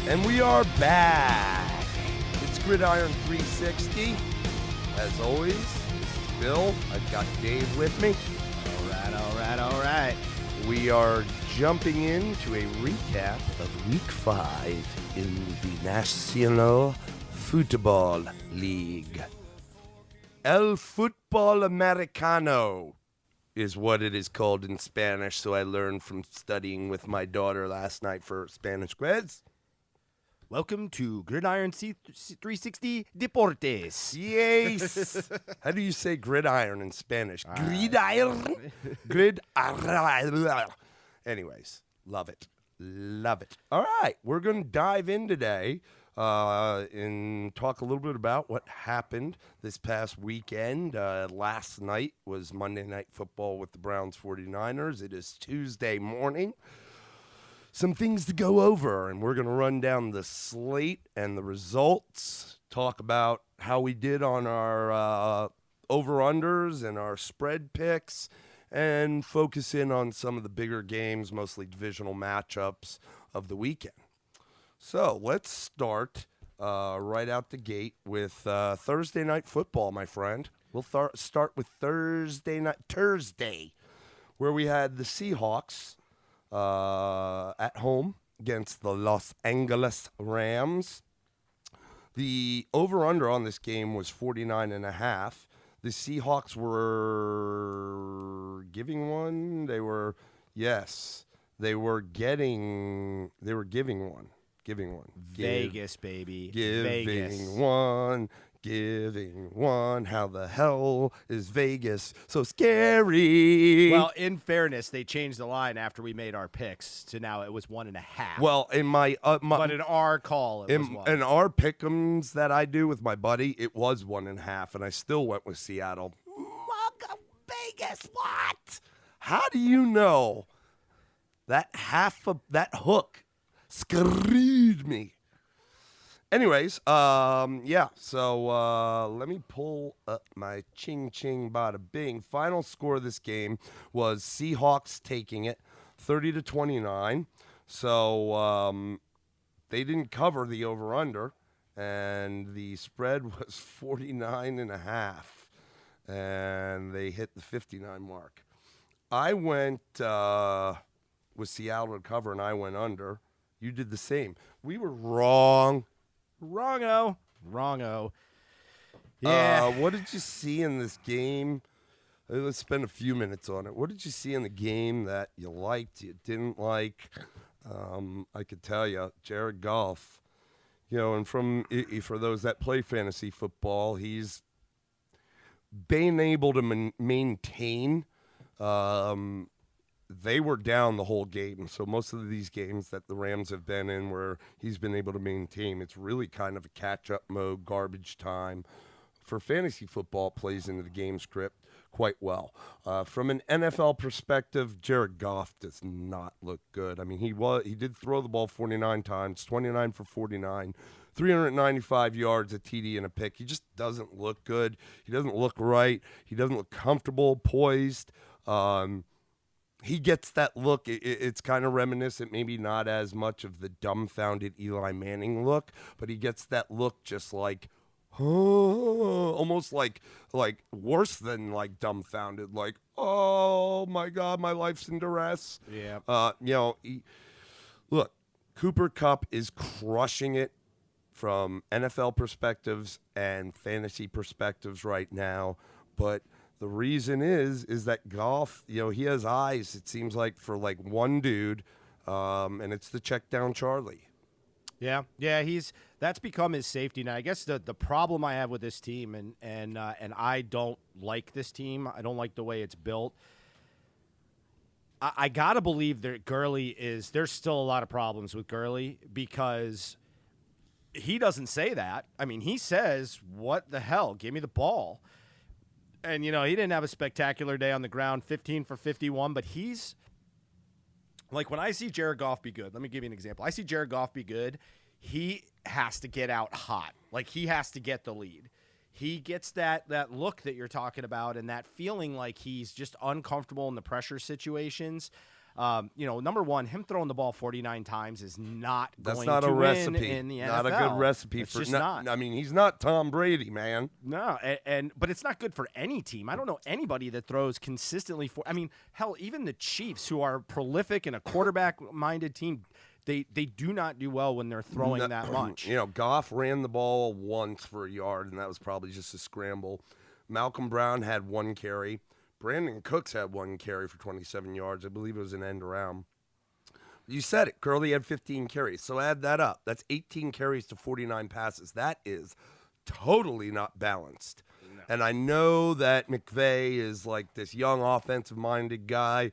And we are back. It's Gridiron 360. As always, this is Bill. I've got Dave with me. All right. We are jumping into a recap of Week 5 in the National Football League. El Fútbol Americano is what it is called in Spanish, so I learned from studying with my daughter last night for Spanish quiz. Welcome to Gridiron 360 Deportes. Yes. How do you say gridiron in Spanish? Gridiron? Gridiron. Anyways, love it. Love it. All right, we're going to dive in today and talk a little bit about what happened this past weekend. Last night was Monday Night Football with the Browns 49ers. It is Tuesday morning. Some things to go over, and we're going to run down the slate and the results, talk about how we did on our over-unders and our spread picks, and focus in on some of the bigger games, mostly divisional matchups of the weekend. So let's start right out the gate with Thursday Night Football, my friend. We'll start with Thursday, where we had the Seahawks at home against the Los Angeles Rams. The over-under on this game was 49.5. The Seahawks were giving one. They were giving one. Vegas, baby. Giving one. How the hell is Vegas so scary? Well, in fairness, they changed the line after we made our picks to now it was 1.5. Well, in my but in our call, it was 1. In our pick'ems that I do with my buddy, it was 1.5, and I still went with Seattle. Vegas, what? How do you know that that hook screwed me? Anyways, so let me pull up my ching bada bing. Final score of this game was Seahawks taking it 30-29. So they didn't cover the over-under, and the spread was 49.5, and they hit the 59 mark. I went with Seattle to cover, and I went under. You did the same. We were wrong. Wrongo. Yeah. What did you see in this game? Let's spend a few minutes on it. What did you see in the game that you liked, you didn't like? I could tell you, Jared Goff, and for those that play fantasy football, he's been able to maintain. They were down the whole game, so most of these games that the Rams have been in where he's been able to maintain, it's really kind of a catch-up mode, garbage time. For fantasy football, plays into the game script quite well. From an NFL perspective, Jared Goff does not look good. I mean, he did throw the ball 49 times, 29 for 49, 395 yards, a TD, and a pick. He just doesn't look good. He doesn't look right. He doesn't look comfortable, poised. He gets that look. It's kind of reminiscent, maybe not as much of the dumbfounded Eli Manning look, but he gets that look just like, almost like worse than like dumbfounded, like, oh my God, my life's in duress. Yeah. Look, Cooper Kupp is crushing it from NFL perspectives and fantasy perspectives right now, but the reason is that Goff, he has eyes, it seems like, for like one dude, and it's the check down Charlie. Yeah, that's become his safety net. I guess the problem I have with this team, and I don't like this team. I don't like the way it's built. I gotta believe that there's still a lot of problems with Gurley because he doesn't say that. I mean, he says, "What the hell? Give me the ball." And, he didn't have a spectacular day on the ground, 15 for 51, but he's like, when I see Jared Goff be good, let me give you an example. I see Jared Goff be good. He has to get out hot. Like, he has to get the lead. he gets that look that you're talking about and that feeling like he's just uncomfortable in the pressure situations. Number one, him throwing the ball 49 times is not That's going not to a win recipe. in the NFL. Not a good recipe it's for. Just not. I mean, he's not Tom Brady, man. No, but it's not good for any team. I don't know anybody that throws consistently for. I mean, hell, even the Chiefs, who are prolific and a quarterback-minded team, they do not do well when they're throwing that much. Goff ran the ball once for a yard, and that was probably just a scramble. Malcolm Brown had 1 carry. Brandon Cooks had 1 carry for 27 yards. I believe it was an end around. You said it. Gurley had 15 carries. So add that up. That's 18 carries to 49 passes. That is totally not balanced. No. And I know that McVay is like this young offensive-minded guy.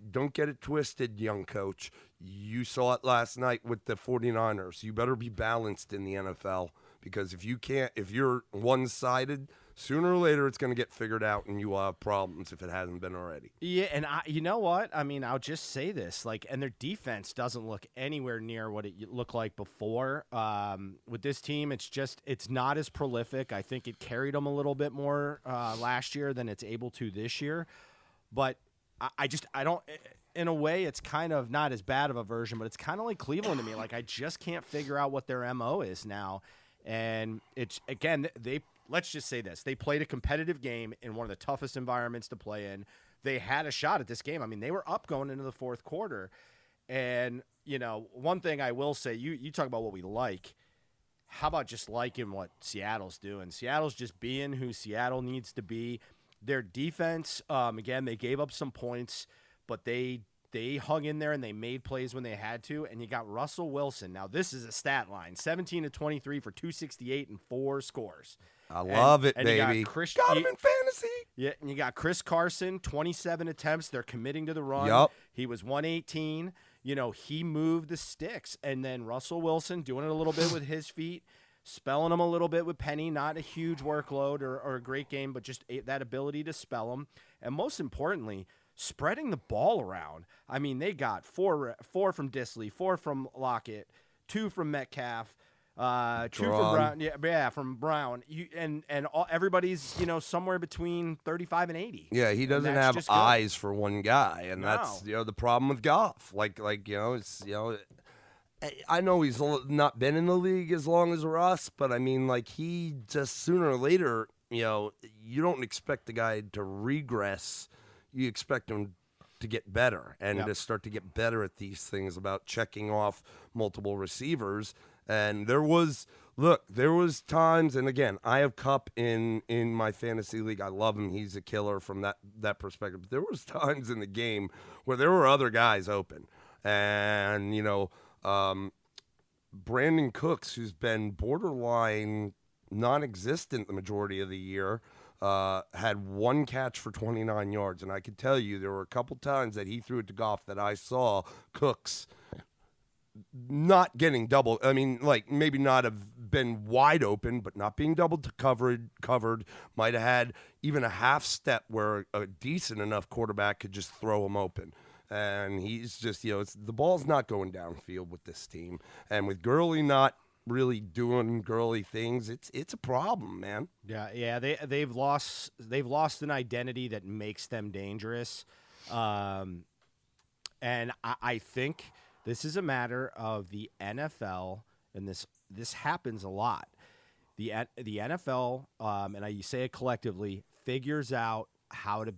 Don't get it twisted, young coach. You saw it last night with the 49ers. You better be balanced in the NFL because if you're one-sided – sooner or later, it's going to get figured out, and you will have problems if it hasn't been already. Yeah, and you know what? I mean, I'll just say this. And their defense doesn't look anywhere near what it looked like before. With this team, it's not as prolific. I think it carried them a little bit more last year than it's able to this year. But I don't – in a way, it's kind of not as bad of a version, but it's kind of like Cleveland to me. I just can't figure out what their MO is now. And it's, again, let's just say this. They played a competitive game in one of the toughest environments to play in. They had a shot at this game. I mean, they were up going into the fourth quarter. And, one thing I will say, you talk about what we like. How about just liking what Seattle's doing? Seattle's just being who Seattle needs to be. Their defense, again, they gave up some points, but they hung in there and they made plays when they had to. And you got Russell Wilson. Now, this is a stat line. 17 to 23 for 268 and 4 scores. I love it, baby. Got him in fantasy. Yeah, and you got Chris Carson, 27 attempts. They're committing to the run. Yep. He was 118. He moved the sticks. And then Russell Wilson doing it a little bit with his feet, spelling them a little bit with Penny. Not a huge workload or a great game, but just that ability to spell them. And most importantly, spreading the ball around. I mean, they got four from Disley, 4 from Lockett, 2 from Metcalf, 2 from Brown. Yeah, from Brown. Everybody's somewhere between 35 and 80. Yeah, he doesn't have eyes for one guy, and that's the problem with Goff. It's I know he's not been in the league as long as Russ, but I mean, he just sooner or later, you don't expect the guy to regress. You expect him to get better and to start to get better at these things about checking off multiple receivers. And there was times, and again, I have Kupp in my fantasy league. I love him. He's a killer from that perspective. But there was times in the game where there were other guys open. And, Brandon Cooks, who's been borderline non-existent the majority of the year, had 1 catch for 29 yards. And I can tell you there were a couple times that he threw it to Goff that I saw Cooks not getting double. I mean, maybe not have been wide open, but not being double covered. Might have had even a half step where a decent enough quarterback could just throw him open. And he's just, the ball's not going downfield with this team. And with Gurley not really doing Gurley things, it's a problem, man. Yeah. They've lost an identity that makes them dangerous. And I think this is a matter of the NFL, and this happens a lot. The NFL, and I say it collectively, figures out how to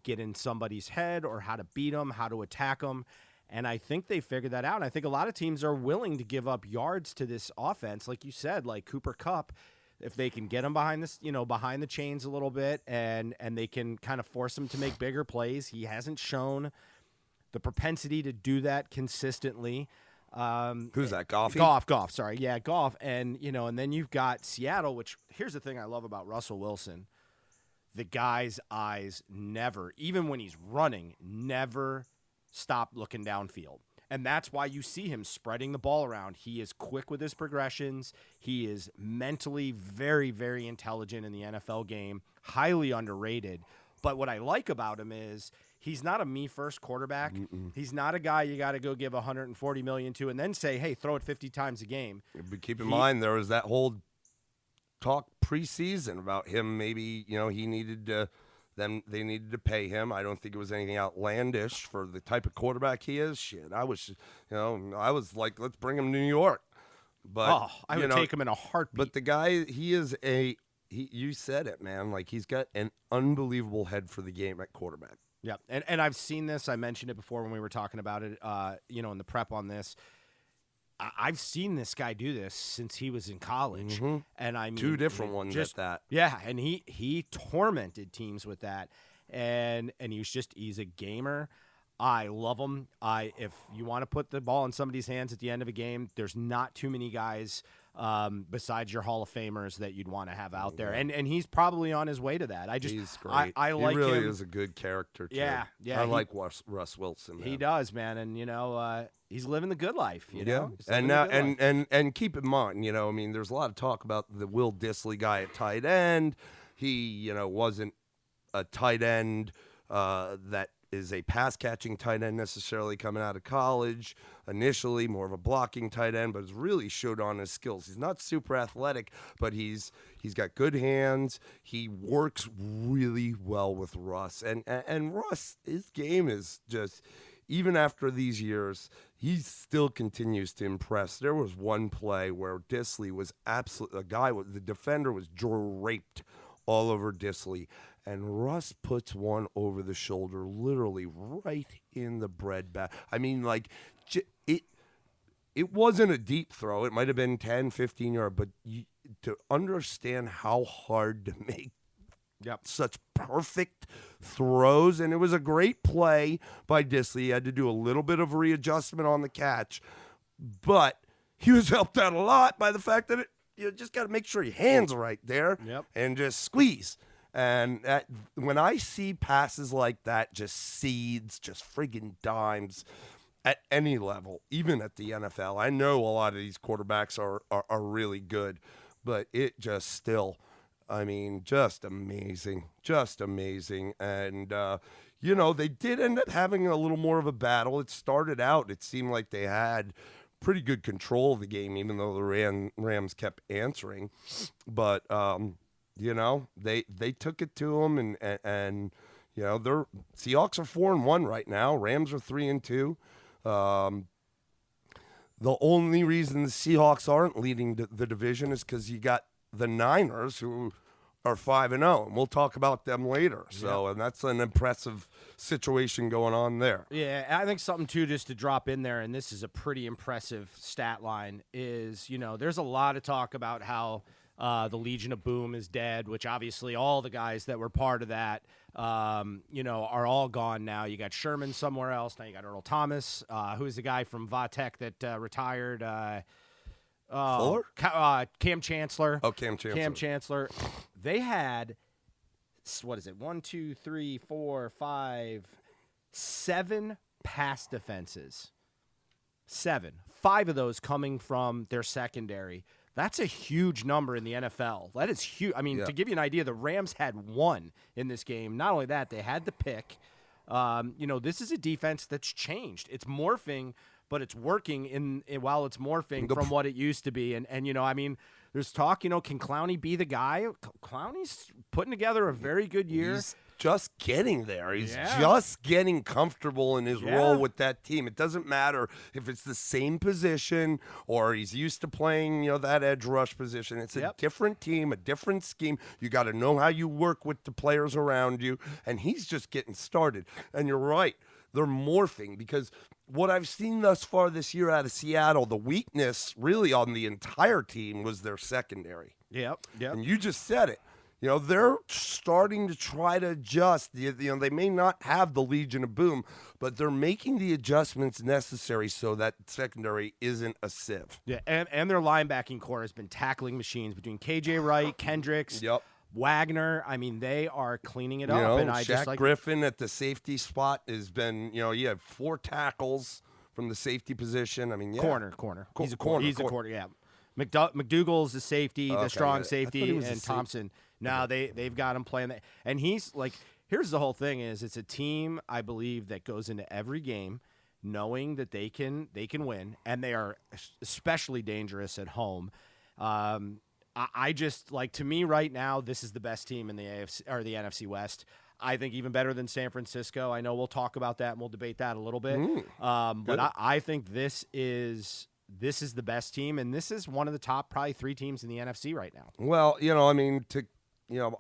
get in somebody's head or how to beat them, how to attack them. And I think they figured that out. And I think a lot of teams are willing to give up yards to this offense, like you said, like Cooper Kupp, if they can get him behind this, behind the chains a little bit, and they can kind of force him to make bigger plays. He hasn't shown the propensity to do that consistently. Who's that? Goff? Sorry. Yeah, Goff. And, and then you've got Seattle, which here's the thing I love about Russell Wilson. The guy's eyes never, even when he's running, never stop looking downfield. And that's why you see him spreading the ball around. He is quick with his progressions. He is mentally very, very intelligent in the NFL game, highly underrated. But what I like about him is he's not a me-first quarterback. He's not a guy you got to go give $140 million to and then say, hey, throw it 50 times a game. But keep in mind, there was that whole talk preseason about him. Maybe, he needed to. They needed to pay him. I don't think it was anything outlandish for the type of quarterback he is. Shit, I was like, let's bring him to New York. But I would take him in a heartbeat. But the guy, you said it, man. Like, he's got an unbelievable head for the game at quarterback. Yeah, and I've seen this. I mentioned it before when we were talking about it. In the prep on this. I've seen this guy do this since he was in college, and I mean 2 different ones at that. Yeah, and he tormented teams with that, and he's a gamer. I love him. If you want to put the ball in somebody's hands at the end of a game, there's not too many guys besides your Hall of Famers that you'd want to have out there, and he's probably on his way to that. He's great. I like he really him. is a good character too. Yeah. I like Russ Wilson. Man. He does, man, and he's living the good life. You know, and now and keep in mind, there's a lot of talk about the Will Dissly guy at tight end. He, wasn't a tight end that is a pass-catching tight end necessarily coming out of college. Initially, more of a blocking tight end, but has really showed on his skills. He's not super athletic, but he's got good hands. He works really well with Russ. And Russ, his game is just, even after these years, he still continues to impress. There was one play where Dissly was the defender was draped all over Dissly. And Russ puts one over the shoulder, literally right in the bread bag. I mean, like, it wasn't a deep throw. It might have been 10, 15 yards. But to understand how hard to make such perfect throws, and it was a great play by Dissly. He had to do a little bit of readjustment on the catch. But he was helped out a lot by the fact that you just got to make sure your hands are right there and just squeeze. And when I see passes like that, just seeds, just friggin' dimes at any level, even at the NFL. I know a lot of these quarterbacks are really good, but it just still, just amazing. Just amazing. And, they did end up having a little more of a battle. It started out, it seemed like they had pretty good control of the game, even though the Rams kept answering. But, they took it to them, and their Seahawks are 4-1 right now. Rams are 3-2. The only reason the Seahawks aren't leading the division is because you got the Niners, who are 5-0, and we'll talk about them later. So, and that's an impressive situation going on there. Yeah, I think something too, just to drop in there, and this is a pretty impressive stat line, is there's a lot of talk about how the Legion of Boom is dead, which obviously all the guys that were part of that, are all gone now. You got Sherman somewhere else. Now you got Earl Thomas, who's the guy from Vatek that retired. Fuller? Cam Chancellor. Oh, Cam Chancellor. Cam Chancellor. They had, 1, 2, 3, 4, 5, 7 pass defenses. 7. 5 of those coming from their secondary. That's a huge number in the NFL. That is huge. To give you an idea, the Rams had 1 in this game. Not only that, they had the pick. This is a defense that's changed. It's morphing, but it's working while it's morphing from what it used to be. And there's talk, can Clowney be the guy? Clowney's putting together a very good year. He's just getting there. He's just getting comfortable in his role with that team. It doesn't matter if it's the same position or he's used to playing, that edge rush position. It's a different team, a different scheme. You got to know how you work with the players around you, and he's just getting started. And you're right. They're morphing, because what I've seen thus far this year out of Seattle, the weakness really on the entire team was their secondary. Yep. And you just said it. They're starting to try to adjust. They may not have the Legion of Boom, but they're making the adjustments necessary so that secondary isn't a sieve. Yeah, and their linebacking core has been tackling machines between KJ Wright, Kendricks, Wagner. They are cleaning it up. And Shaq Griffin at the safety spot has been, you have 4 tackles from the safety position. Corner. He's a corner, yeah. McDougal's the safety, the strong safety, and Thompson. Now they've got him playing that. And he's like, here's the whole thing is, it's a team, I believe, that goes into every game knowing that they can win, and they are especially dangerous at home. I just like, to me right now, this is the best team in the AFC or the NFC West. I think even better than San Francisco. I know we'll talk about that and we'll debate that a little bit. But I think this is the best team, and this is one of the top probably 3 teams in the NFC right now. Well,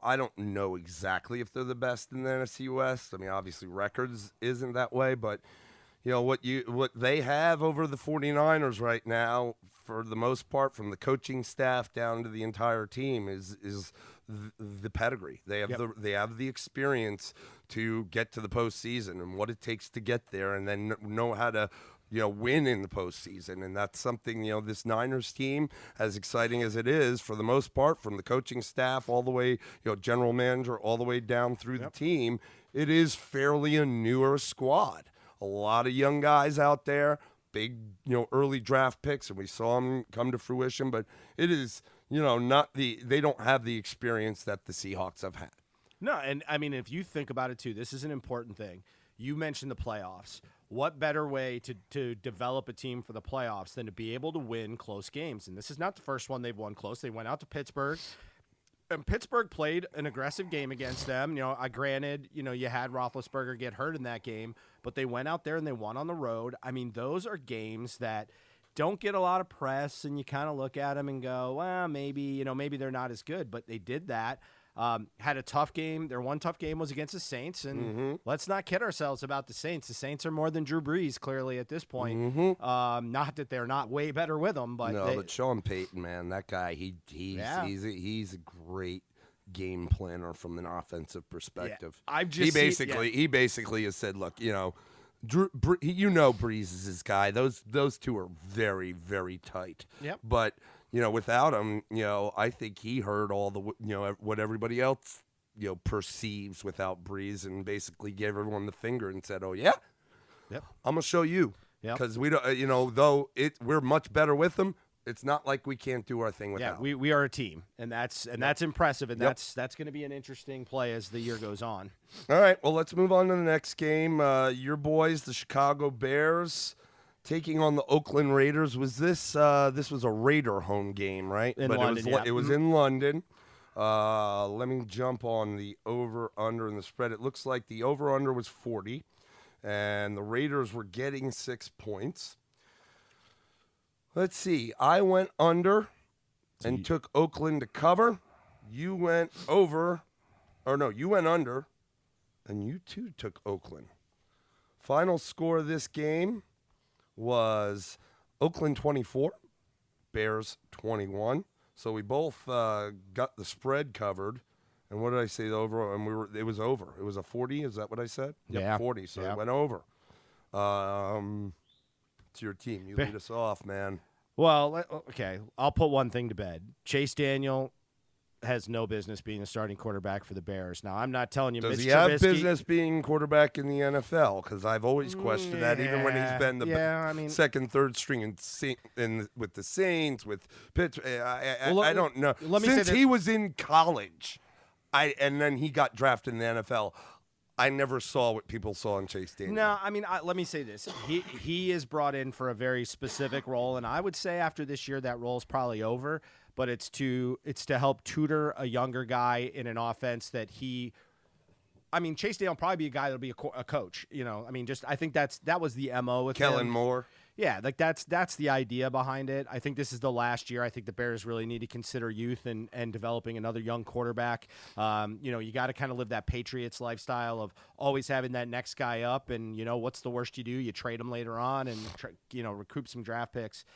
I don't know exactly if they're the best in the NFC West. I mean, obviously records isn't that way, but what they have over the 49ers right now, for the most part, from the coaching staff down to the entire team, is the pedigree. They have the experience to get to the postseason and what it takes to get there, and then know how to win in the postseason. And that's something, this Niners team, as exciting as it is, for the most part, from the coaching staff all the way, general manager, all the way down through the team, it is fairly a newer squad. A lot of young guys out there, big, early draft picks, and we saw them come to fruition, but it is, they don't have the experience that the Seahawks have had. No, and I mean, if you think about it too, this is an important thing. You mentioned the playoffs. What better way to develop a team for the playoffs than to be able to win close games? And this is not the first one they've won close. They went out to Pittsburgh, and Pittsburgh played an aggressive game against them. Granted, you had Roethlisberger get hurt in that game, but they went out there and they won on the road. I mean, those are games that don't get a lot of press, and you kind of look at them and go, well, maybe they're not as good, but they did that. Had a tough game. Their one tough game was against the Saints, and let's not kid ourselves about the Saints. The Saints are more than Drew Brees, clearly, at this point. Not that they're not way better with them, but but Sean Payton, man, that guy, he's a great game planner from an offensive perspective. Yeah, he basically has said, look, Brees is his guy. Those two are very, very tight. Yep. But without him, I think he heard all the, what everybody else, perceives without Breeze, and basically gave everyone the finger and said, "Oh yeah, yep, I'm gonna show you." Because we don't, we're much better with them. It's not like we can't do our thing without. Yeah, we are a team, and that's impressive, and that's going to be an interesting play as the year goes on. All right, well, let's move on to the next game. Your boys, the Chicago Bears, taking on the Oakland Raiders. This was a Raider home game, right? But London, it was in London. Let me jump on the over-under and the spread. It looks like the over-under was 40, and the Raiders were getting 6 points. Let's see. I went under and took Oakland to cover. You went over. Or no, you went under, and you too took Oakland. Final score of this game was Oakland 24, Bears 21. So we both got the spread covered. And what did I say? The over, and it was over. It was a 40. Is that what I said? Yep, yeah, 40. So it went over. It's your team. You lead us off, man. Well, okay. I'll put one thing to bed. Chase Daniel has no business being a starting quarterback for the Bears. Now, I'm not telling you, Does Mitch he have Trubisky, business being quarterback in the NFL? Because I've always questioned that, even when he's been the second, third string with the Saints, with Pittsburgh. I don't know. Since he was in college, and then he got drafted in the NFL, I never saw what people saw in Chase Daniel. No, I mean, let me say this. He is brought in for a very specific role, and I would say after this year that role is probably over, but it's to help tutor a younger guy in an offense that Chase Daniel will probably be a guy that'll be a coach. I think that was the MO with Kellen him. Moore. Yeah, like that's the idea behind it. I think this is the last year. I think the Bears really need to consider youth and developing another young quarterback. You got to kind of live that Patriots lifestyle of always having that next guy up. And what's the worst you do? You trade him later on and recoup some draft picks.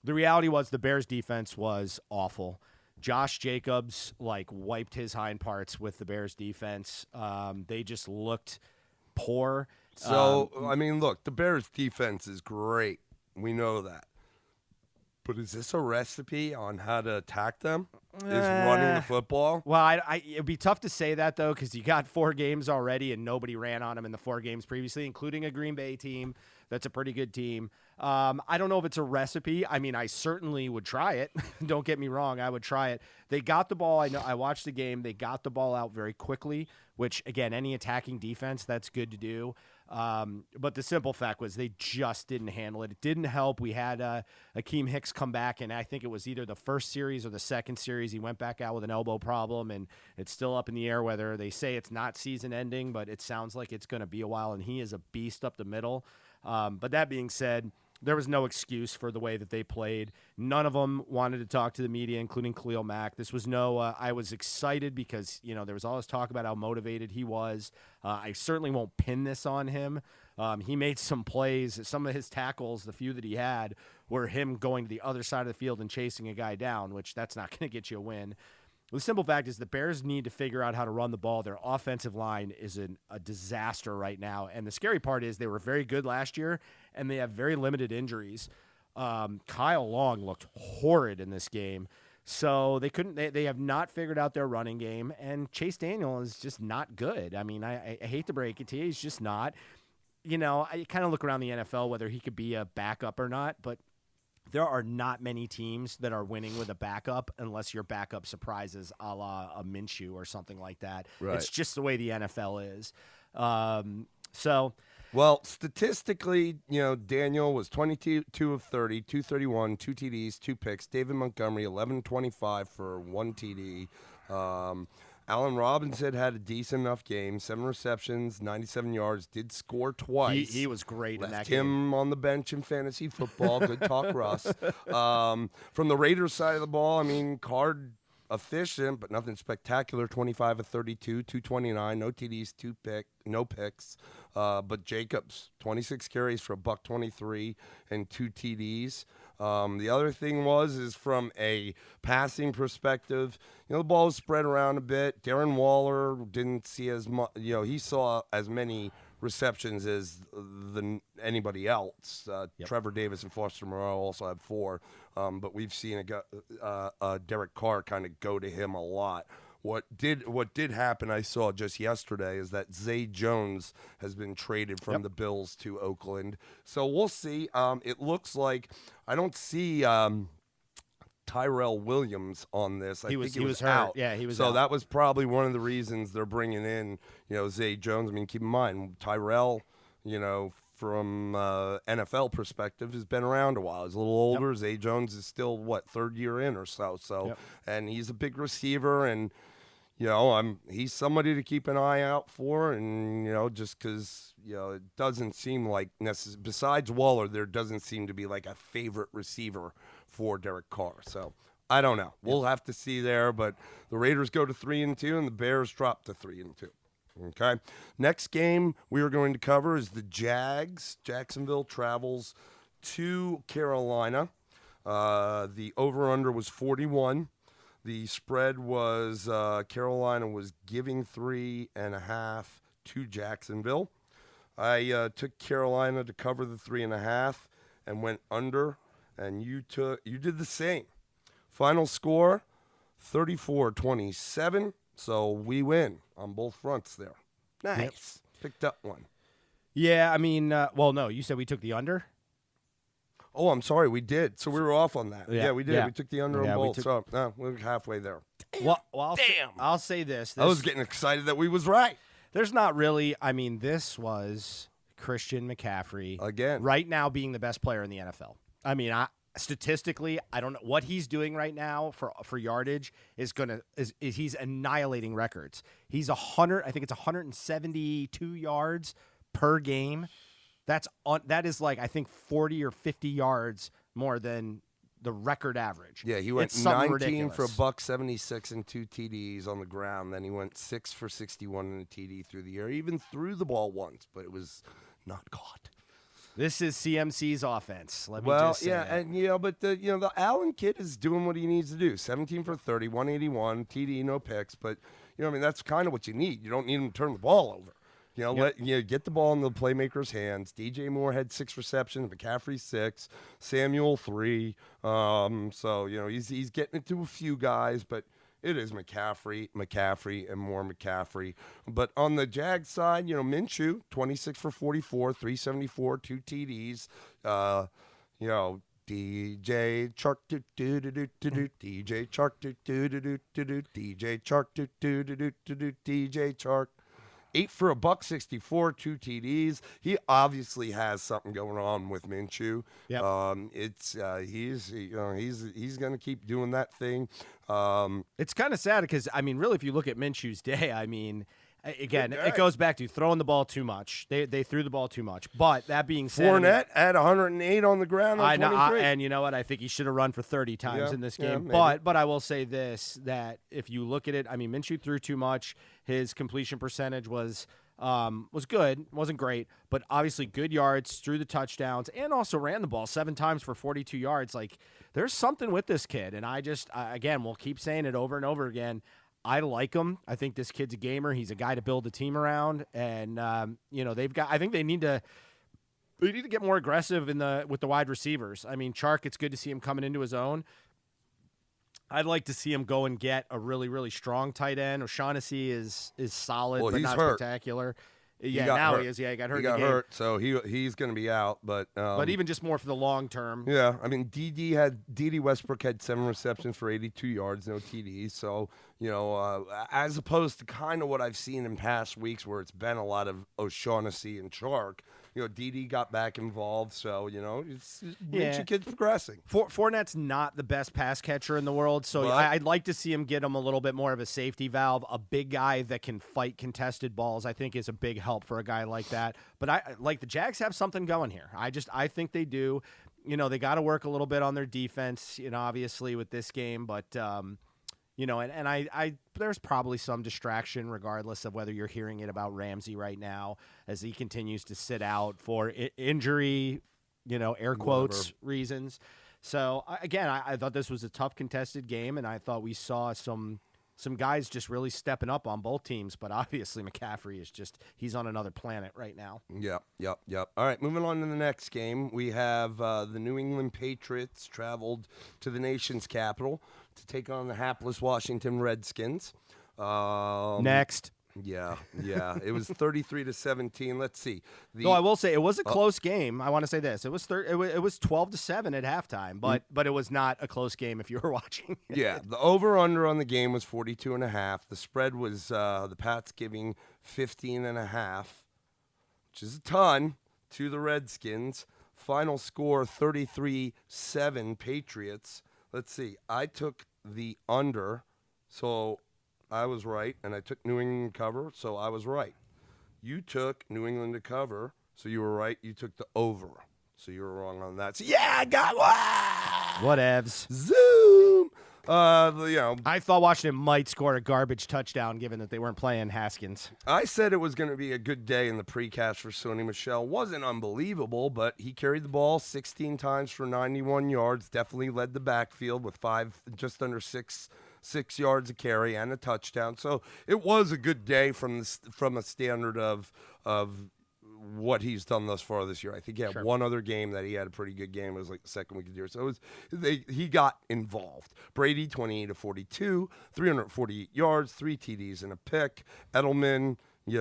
The reality was the Bears defense was awful. Josh Jacobs wiped his hind parts with the Bears defense. They just looked poor. So, look, the Bears' defense is great. We know that. But is this a recipe on how to attack them? Is running the football? Well, it'd be tough to say that, though, because you got 4 games already, and nobody ran on them in the 4 games previously, including a Green Bay team that's a pretty good team. I don't know if it's a recipe. I certainly would try it. Don't get me wrong. I would try it. They got the ball. I watched the game. They got the ball out very quickly which, again, any attacking defense, that's good to do. But the simple fact was they just didn't handle it. It didn't help. We had Akeem Hicks come back, and I think it was either the first series or the second series. He went back out with an elbow problem, and it's still up in the air whether they say it's not season ending, but it sounds like it's going to be a while, and he is a beast up the middle. But that being said, there was no excuse for the way that they played. None of them wanted to talk to the media, including Khalil Mack. This was I was excited because, there was all this talk about how motivated he was. I certainly won't pin this on him. He made some plays. Some of his tackles, the few that he had, were him going to the other side of the field and chasing a guy down, which that's not going to get you a win. The simple fact is the Bears need to figure out how to run the ball. Their offensive line is a disaster right now. And the scary part is they were very good last year, and they have very limited injuries. Kyle Long looked horrid in this game. So they have not figured out their running game, and Chase Daniel is just not good. I mean, I hate to break it to you. He's just not. I kind of look around the NFL whether he could be a backup or not, but there are not many teams that are winning with a backup unless your backup surprises a la a Minshew or something like that. Right. It's just the way the NFL is. Well, statistically, Daniel was 22 of 30, 231, 2 TDs, 2 picks. David Montgomery, 11-25 for 1 TD. Allen Robinson had a decent enough game, 7 receptions, 97 yards, did score twice. He was great in that Left game. him on the bench in fantasy football. Good talk, Russ. From the Raiders side of the ball, Card efficient, but nothing spectacular. 25 of 32, 229, no TDs, no picks. But Jacobs, 26 carries for $123 and 2 TDs. The other thing is from a passing perspective, the ball was spread around a bit. Darren Waller didn't see as much, he saw as many receptions as anybody else. Trevor Davis and Foster Moreau also had 4, but we've seen Derek Carr kind of go to him a lot. What did happen, I saw just yesterday, is that Zay Jones has been traded from the Bills to Oakland. So we'll see. It looks like I don't see Tyrell Williams on this. I think he was hurt. out. Yeah, he was so out. that was probably one of the reasons they're bringing in, Zay Jones. Keep in mind, Tyrell, from NFL perspective, has been around a while. He's a little older. Yep. Zay Jones is still, 3rd year in or so. And he's a big receiver, and he's somebody to keep an eye out for, and just because it doesn't seem like besides Waller, there doesn't seem to be like a favorite receiver for Derek Carr. So I don't know. We'll have to see there. But the Raiders go to 3-2, and the Bears drop to 3-2. Okay. Next game we are going to cover is the Jags. Jacksonville travels to Carolina. The over/under was 41. The spread was Carolina was giving 3.5 to Jacksonville. I took Carolina to cover the 3.5 and went under, and you did the same. Final score 34-27. So we win on both fronts there. Nice. Yep. Picked up one. Yeah, no, you said we took the under? Oh, I'm sorry, we did. So we were off on that. Yeah, we did. Yeah. We took the under on both. So we're halfway there. I'll say this. I was getting excited that we was right. There's not really. This was Christian McCaffrey again right now being the best player in the NFL. Statistically, I don't know what he's doing right now for yardage is he's annihilating records. He's 100. I think it's 172 yards per game. That is like I think 40 or 50 yards more than the record average. Yeah, he went 19 for $176 and 2 TDs on the ground. Then he went 6 for 61 and a TD through the air. He even threw the ball once, but it was not caught. This is CMC's offense. Let me just say that. And but the Allen kid is doing what he needs to do. 17 for 30, 181, TD, no picks. But that's kind of what you need. You don't need him to turn the ball over. Get the ball in the playmaker's hands. DJ Moore had 6 receptions, McCaffrey 6, Samuel 3. So he's getting it to a few guys, but it is McCaffrey, and more McCaffrey. But on the Jags side, Minshew, 26 for 44, 374, 2 TDs. DJ Chark, DJ Chark, DJ Chark, DJ Chark. 8 for a buck 64, 2 TDs. He obviously has something going on with Minshew. Yep. He's going to keep doing that thing. It's kind of sad because, I mean, really, if you look at Minshew's day, I mean, again, Good day. it goes back to throwing the ball too much. They threw the ball too much. But that being said, Fournette had 108 on the ground on 23. And you know what? I think he should have run for 30 times in this game. maybe. But I will say this, that if you look at it, I mean, Minshew threw too much. His completion percentage was good. Wasn't great, but obviously good yards, threw the touchdowns, and also ran the ball 7 times for 42 yards. Like, there's something with this kid, and again, we'll keep saying it over and over again. I like him. I think this kid's a gamer. He's a guy to build a team around, and I think they need to get more aggressive with the wide receivers. I mean, Chark, it's good to see him coming into his own. I'd like to see him go and get a really, really strong tight end. O'Shaughnessy is solid, but he's not hurt. spectacular. He Yeah, got now hurt. he is. Yeah, he got hurt. He in got the game. hurt, so he's going to be out. But But even just more for the long term. yeah, I mean, D.D. Westbrook had 7 receptions for 82 yards, no TDs. So, as opposed to kind of what I've seen in past weeks where it's been a lot of O'Shaughnessy and Chark, D.D. got back involved. So, Minshew kid's progressing. Fournette's not the best pass catcher in the world, so I'd like to see him get him a little bit more of a safety valve. A big guy that can fight contested balls, I think, is a big help for a guy like that. But the Jags have something going here. I think they do. They got to work a little bit on their defense, obviously with this game, but there's probably some distraction regardless of whether you're hearing it about Ramsey right now as he continues to sit out for injury, air quotes reasons. So again, I thought this was a tough contested game, and I thought we saw some guys just really stepping up on both teams, but obviously McCaffrey he's on another planet right now. Yep. All right, moving on to the next game. We have the New England Patriots traveled to the nation's capital to take on the hapless Washington Redskins. Next. Yeah. It was 33-17. Let's see. I will say it was a close game. I want to say this: it was 12-7 at halftime, but it was not a close game if you were watching. Yeah, the over/under on the game was 42.5. The spread was the Pats giving 15.5, which is a ton to the Redskins. Final score 33-7 Patriots. Let's see. I took the under, so I was right, and I took New England cover, so I was right. You took New England to cover, so you were right. You took the over, so you were wrong on that. So yeah, I got one. Whatevs. Zoom. I thought Washington might score a garbage touchdown given that they weren't playing Haskins. I said it was going to be a good day in the precast for Sony Michel. Wasn't unbelievable, but he carried the ball 16 times for 91 yards. Definitely led the backfield with just under six yards a carry and a touchdown. So it was a good day from a standard of what he's done thus far this year. I think he had one other game that he had a pretty good game. It was like the second week of the year. So he got involved. Brady, 28-42, 348 yards, 3 TDs and a pick. Edelman, it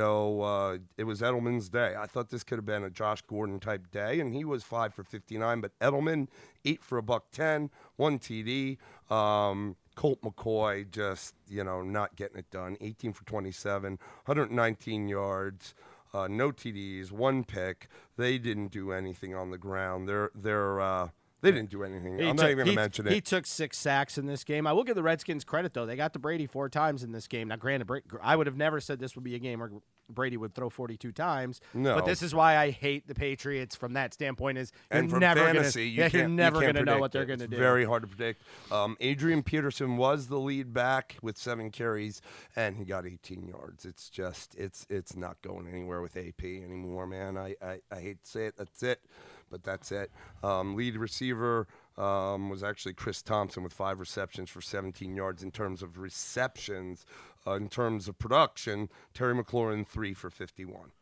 was Edelman's day. I thought this could have been a Josh Gordon type day, and he was 5 for 59. But Edelman, 8 for $110, 1 TD. Colt McCoy just, not getting it done. 18 for 27, 119 yards. No TDs, 1 pick. They didn't do anything on the ground. They didn't do anything. I'm not even going to mention it. He took 6 sacks in this game. I will give the Redskins credit, though. They got to Brady 4 times in this game. Now, granted, I would have never said this would be a game where Brady would throw 42 times. No. But this is why I hate the Patriots from that standpoint is and from never fantasy, you're never going to know what they're going to do. Very hard to predict. Adrian Peterson was the lead back with 7 carries, and he got 18 yards. It's just it's not going anywhere with AP anymore, man. I hate to say it. That's it. But that's it. Lead receiver was actually Chris Thompson with 5 receptions for 17 yards in terms of receptions. In terms of production, Terry McLaurin 3 for 51.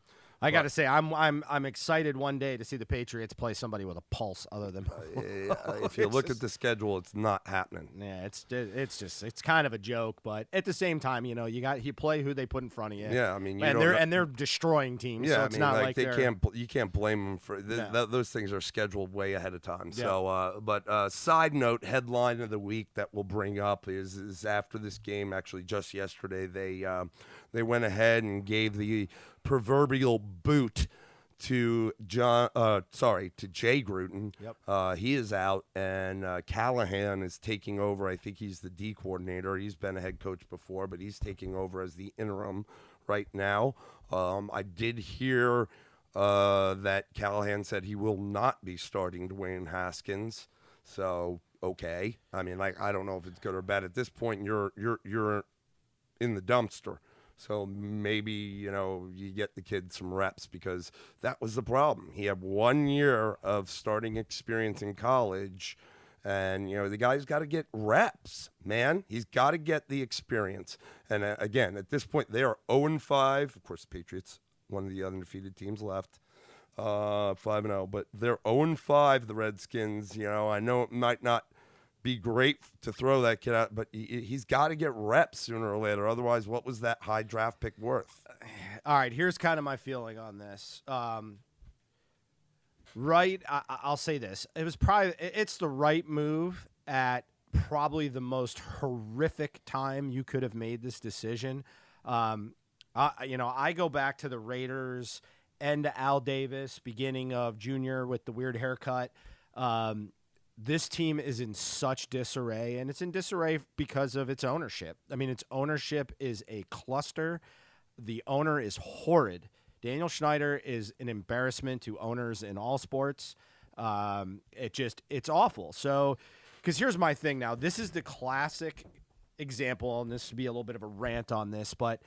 I got to say, I'm excited one day to see the Patriots play somebody with a pulse other than. If you look at the schedule, it's not happening. Yeah, it's kind of a joke, but at the same time, you play who they put in front of you. Yeah, I mean, they're destroying teams. Yeah, so it's not like you can't blame them for those things are scheduled way ahead of time. Yeah. So, but side note, headline of the week that we'll bring up is after this game. Actually, just yesterday they went ahead and gave the proverbial boot to to Jay Gruden. Yep. He is out, and Callahan is taking over. I think he's the D coordinator. He's been a head coach before, but he's taking over as the interim right now. I did hear that Callahan said he will not be starting Dwayne Haskins. So okay, I mean, like, I don't know if it's good or bad at this point. You're in the dumpster. So maybe, you get the kid some reps, because that was the problem. He had 1 year of starting experience in college, and, the guy's got to get reps, man. He's got to get the experience. And, again, at this point, they are 0-5. Of course, the Patriots, one of the undefeated teams left, 5-0. But they're 0-5, the Redskins. I know it might not be great to throw that kid out, but he's got to get reps sooner or later. Otherwise, what was that high draft pick worth? All right, here's kind of my feeling on this. Right, I'll say this: it's the right move at probably the most horrific time you could have made this decision. I go back to the Raiders, end of Al Davis, beginning of Junior with the weird haircut. This team is in such disarray, and it's in disarray because of its ownership. I mean, its ownership is a cluster. The owner is horrid. Daniel Schneider is an embarrassment to owners in all sports. It's awful. So, because here's my thing now. This is the classic example, and this would be a little bit of a rant on this, but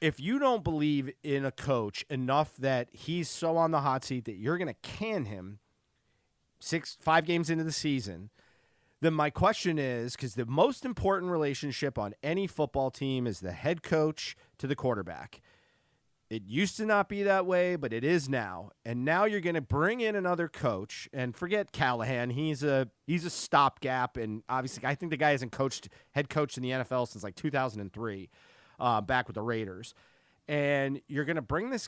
if you don't believe in a coach enough that he's so on the hot seat that you're going to can him 5 games into the season, then my question is, because the most important relationship on any football team is the head coach to the quarterback. It used to not be that way, but it is now. And now you're going to bring in another coach, and forget Callahan. He's a stopgap, and obviously I think the guy hasn't head coached in the NFL since like 2003, back with the Raiders. And you're going to bring this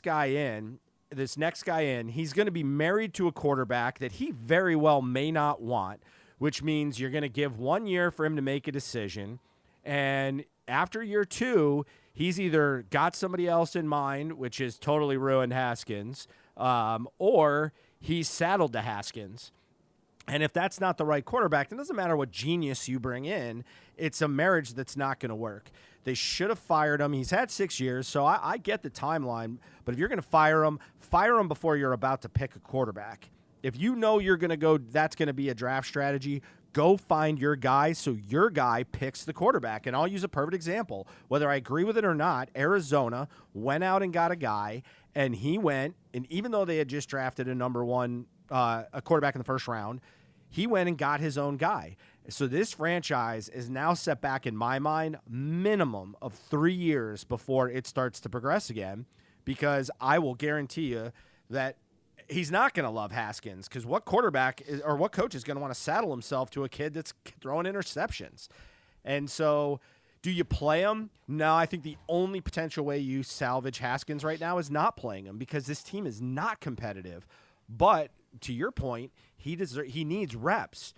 next guy in. He's going to be married to a quarterback that he very well may not want, which means you're going to give 1 year for him to make a decision. And after year 2, he's either got somebody else in mind, which is totally ruined Haskins, or he's saddled to Haskins. And if that's not the right quarterback, it doesn't matter what genius you bring in. It's a marriage that's not going to work. They should have fired him. He's had 6 years, so I get the timeline. But if you're going to fire him before you're about to pick a quarterback. If you know you're going to go, that's going to be a draft strategy, go find your guy so your guy picks the quarterback. And I'll use a perfect example. Whether I agree with it or not, Arizona went out and got a guy, and he went, and even though they had just drafted a quarterback in the first round, he went and got his own guy. So this franchise is now set back, in my mind, minimum of 3 years before it starts to progress again, because I will guarantee you that he's not going to love Haskins, because what quarterback or what coach is going to want to saddle himself to a kid that's throwing interceptions? And so do you play him? No, I think the only potential way you salvage Haskins right now is not playing him, because this team is not competitive. But to your point, he needs reps.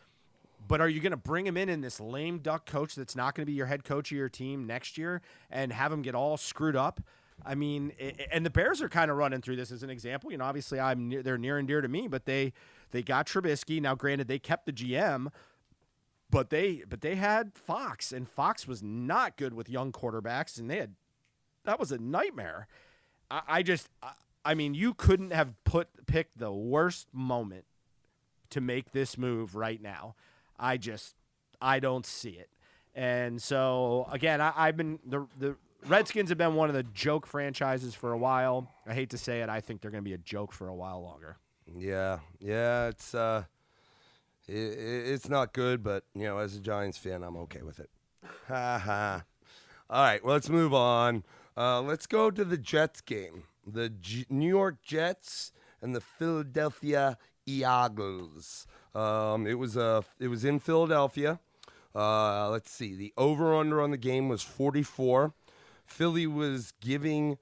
But are you going to bring him in this lame duck coach that's not going to be your head coach of your team next year and have him get all screwed up? I mean, and the Bears are kind of running through this as an example. Obviously they're near and dear to me, but they got Trubisky. Now, granted, they kept the GM, but they had Fox, and Fox was not good with young quarterbacks, and that was a nightmare. I mean, you couldn't have picked the worst moment to make this move right now. I don't see it. And so, again, the Redskins have been one of the joke franchises for a while. I hate to say it. I think they're going to be a joke for a while longer. Yeah, it's not good, but, as a Giants fan, I'm okay with it. Ha ha. All right, well, let's move on. Let's go to the Jets game. The New York Jets and the Philadelphia Eagles. It was in Philadelphia. Let's see. The over-under on the game was 44. Philly was giving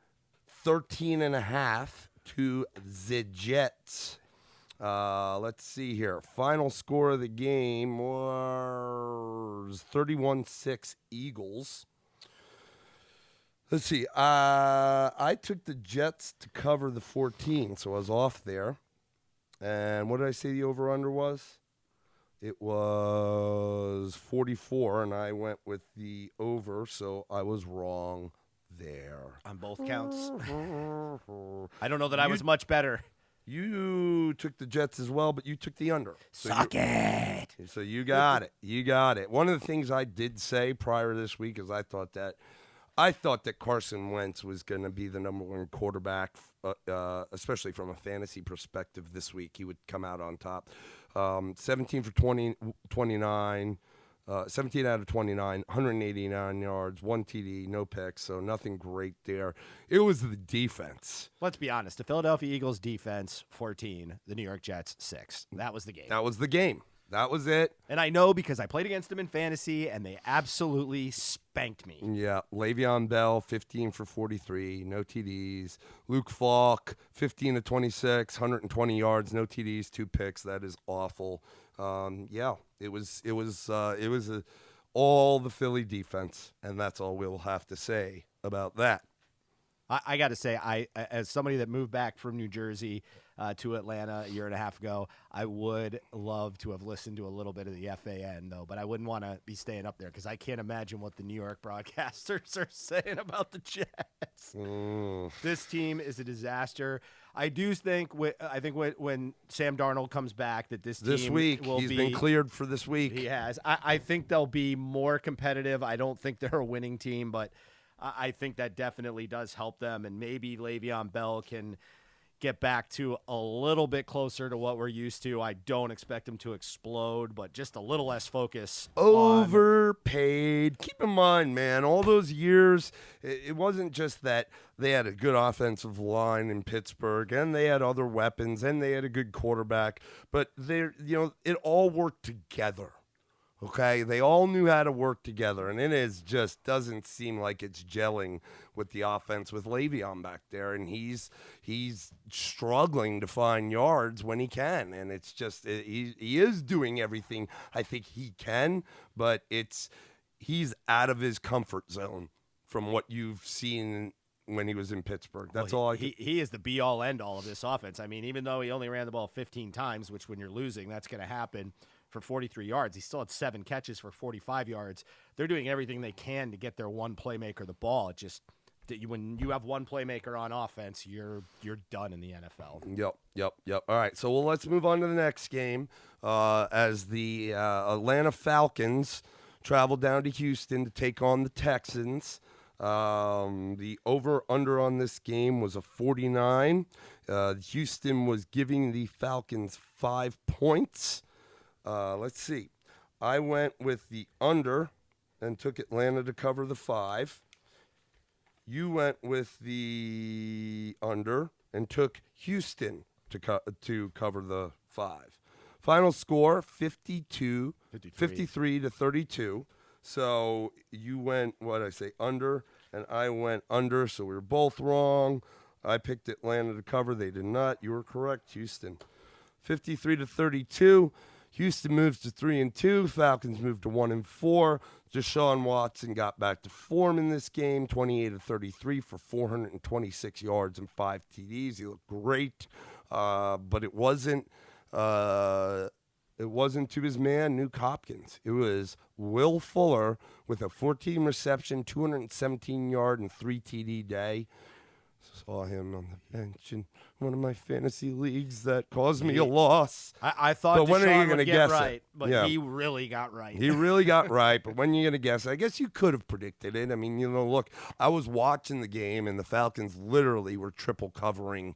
13.5 to the Jets. Let's see here. Final score of the game was 31-6 Eagles. Let's see. I took the Jets to cover the 14, so I was off there. And what did I say the over-under was? It was 44, and I went with the over, so I was wrong there. On both counts. I don't know that I was much better. You took the Jets as well, but you took the under. Suck it. So you got it. You got it. One of the things I did say prior to this week is I thought that Carson Wentz was going to be the number one quarterback, especially from a fantasy perspective this week. He would come out on top. 17 for 29, 17 out of 29, 189 yards, 1 TD, no picks, so nothing great there. It was the defense. Let's be honest. The Philadelphia Eagles defense, 14. The New York Jets, 6. That was the game. That was the game. That was it. And I know because I played against them in fantasy, and they absolutely spanked me. Yeah, Le'Veon Bell, 15 for 43, no TDs. Luke Falk, 15 to 26, 120 yards, no TDs, 2 picks. That is awful. Yeah, it was all the Philly defense, and that's all we'll have to say about that. I got to say, I as somebody that moved back from New Jersey to Atlanta a year and a half ago, I would love to have listened to a little bit of the FAN, though, but I wouldn't want to be staying up there because I can't imagine what the New York broadcasters are saying about the Jets. This team is a disaster. I do think when Sam Darnold comes back that this week will he's be, been cleared for this week. He has. I think they'll be more competitive. I don't think they're a winning team, but I think that definitely does help them, and maybe Le'Veon Bell can get back to a little bit closer to what we're used to. I don't expect him to explode, but just a little less focus. Overpaid. Keep in mind, man, all those years, it wasn't just that they had a good offensive line in Pittsburgh, and they had other weapons, and they had a good quarterback, but it all worked together. Okay, they all knew how to work together, and it just doesn't seem like it's gelling with the offense with Le'Veon back there, and he's struggling to find yards when he can, and it's just he is doing everything I think he can, but he's out of his comfort zone from what you've seen when he was in Pittsburgh. That's all he is the be-all, end-all of this offense. I mean, even though he only ran the ball 15 times, which when you're losing, that's going to happen, for 43 yards. He still had 7 catches for 45 yards. They're doing everything they can to get their one playmaker the ball. It just when you have one playmaker on offense, you're done in the NFL. Yep. All right, so let's move on to the next game as the Atlanta Falcons travel down to Houston to take on the Texans. The over-under on this game was a 49. Houston was giving the Falcons 5 points. Let's see. I went with the under and took Atlanta to cover the 5. You went with the under and took Houston to cover the 5. Final score, 53 to 32. So you went, under, and I went under, so we were both wrong. I picked Atlanta to cover. They did not. You were correct, Houston. 53 to 32. Houston moves to 3-2. Falcons moved to 1-4. Deshaun Watson got back to form in this game, 28 of 33 for 426 yards and 5 TDs. He looked great, but it wasn't to his man, Nuke Hopkins. It was Will Fuller with a 14 reception, 217 yard and 3 TD day. Saw him on the bench in one of my fantasy leagues that caused me a loss. I thought but when are you Deshaun would get guess right, it? but Yeah. he really got right. He really got right, but when are you going to guess it? I guess you could have predicted it. I mean, look, I was watching the game, and the Falcons literally were triple covering